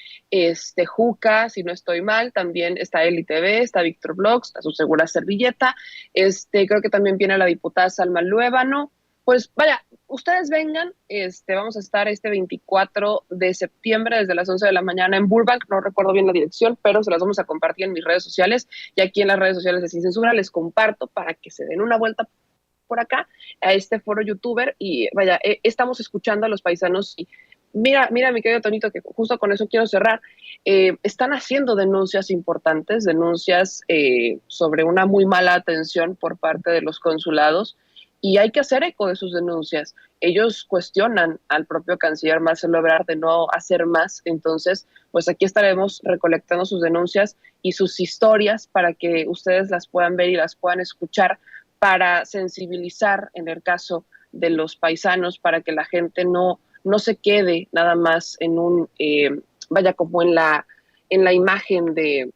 Juca, si no estoy mal, también está Eli TV, está Víctor Blogs, está su segura servilleta, creo que también viene la diputada Salma Luébano. Pues vaya, ustedes vengan, vamos a estar 24 de septiembre desde las 11 de la mañana en Burbank, no recuerdo bien la dirección, pero se las vamos a compartir en mis redes sociales, y aquí en las redes sociales de Sin Censura les comparto para que se den una vuelta por acá a este foro youtuber, y vaya, estamos escuchando a los paisanos, y mira, mi querido Tonito, que justo con eso quiero cerrar, están haciendo denuncias importantes, denuncias sobre una muy mala atención por parte de los consulados, y hay que hacer eco de sus denuncias. Ellos cuestionan al propio canciller Marcelo Ebrard de no hacer más, entonces pues aquí estaremos recolectando sus denuncias y sus historias para que ustedes las puedan ver y las puedan escuchar, para sensibilizar en el caso de los paisanos, para que la gente no se quede nada más en como en la imagen de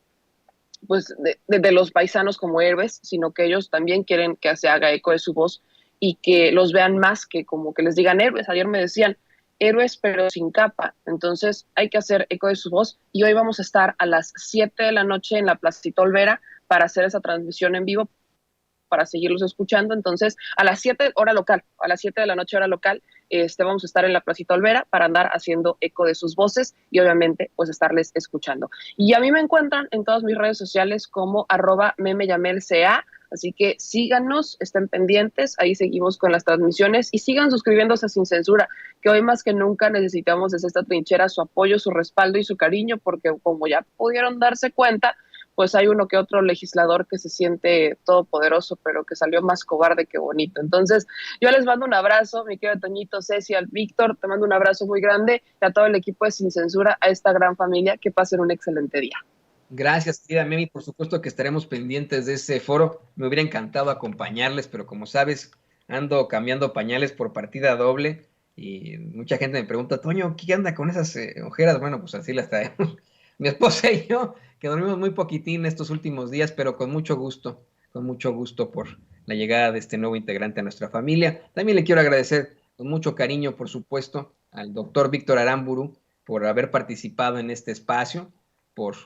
los paisanos como héroes, sino que ellos también quieren que se haga eco de su voz y que los vean más que como que les digan héroes. Ayer me decían héroes pero sin capa, entonces hay que hacer eco de su voz, y hoy vamos a estar a las 7 de la noche en la Placita Olvera para hacer esa transmisión en vivo, para seguirlos escuchando. Entonces, a las 7 hora local, a las 7 de la noche hora local, vamos a estar en la Placita Olvera para andar haciendo eco de sus voces y obviamente pues estarles escuchando. Y a mí me encuentran en todas mis redes sociales como @memeyamelca, así que síganos, estén pendientes, ahí seguimos con las transmisiones y sigan suscribiéndose a Sin Censura, que hoy más que nunca necesitamos desde esta trinchera su apoyo, su respaldo y su cariño, porque como ya pudieron darse cuenta, pues hay uno que otro legislador que se siente todopoderoso, pero que salió más cobarde que bonito. Entonces, yo les mando un abrazo, mi querido Toñito, Ceci, al Víctor, te mando un abrazo muy grande, y a todo el equipo de Sin Censura, a esta gran familia, que pasen un excelente día. Gracias, querida Memi, por supuesto que estaremos pendientes de ese foro. Me hubiera encantado acompañarles, pero como sabes, ando cambiando pañales por partida doble, y mucha gente me pregunta, Toño, ¿qué anda con esas ojeras? Bueno, pues así las traemos mi esposa y yo, que dormimos muy poquitín estos últimos días, pero con mucho gusto por la llegada de este nuevo integrante a nuestra familia. También le quiero agradecer con mucho cariño, por supuesto, al doctor Víctor Aramburu por haber participado en este espacio, por,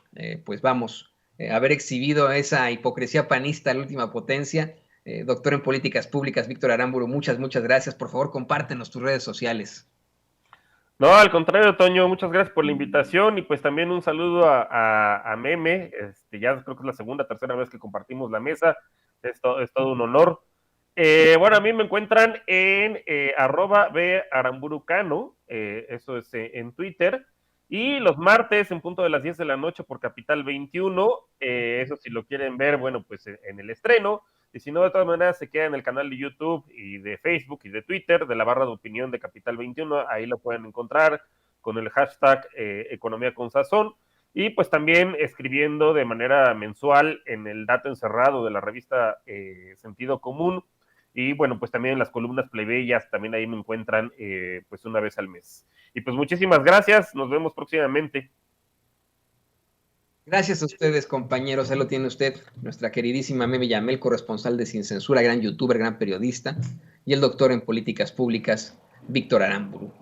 haber exhibido esa hipocresía panista a la última potencia. Doctor en Políticas Públicas, Víctor Aramburu, muchas gracias. Por favor, compártenos tus redes sociales. No, al contrario, Toño, muchas gracias por la invitación, y pues también un saludo a Meme. Ya creo que es la segunda, tercera vez que compartimos la mesa, es todo un honor. Bueno, a mí me encuentran en @baramburucano, eso es en Twitter, Y los martes, en punto de las 10 de la noche por Capital 21, eso si lo quieren ver, bueno, pues en el estreno. Y si no, de todas maneras, se queda en el canal de YouTube y de Facebook y de Twitter de la barra de opinión de Capital 21. Ahí lo pueden encontrar con el hashtag Economía con Sazón. Y pues también escribiendo de manera mensual en el dato encerrado de la revista Sentido Común. Y bueno, pues también en las columnas plebeyas, también ahí me encuentran pues una vez al mes. Y pues muchísimas gracias, nos vemos próximamente. Gracias a ustedes, compañeros. Ahí lo tiene usted, nuestra queridísima Meme Yamel, corresponsal de Sin Censura, gran youtuber, gran periodista, y el doctor en políticas públicas, Víctor Aramburu.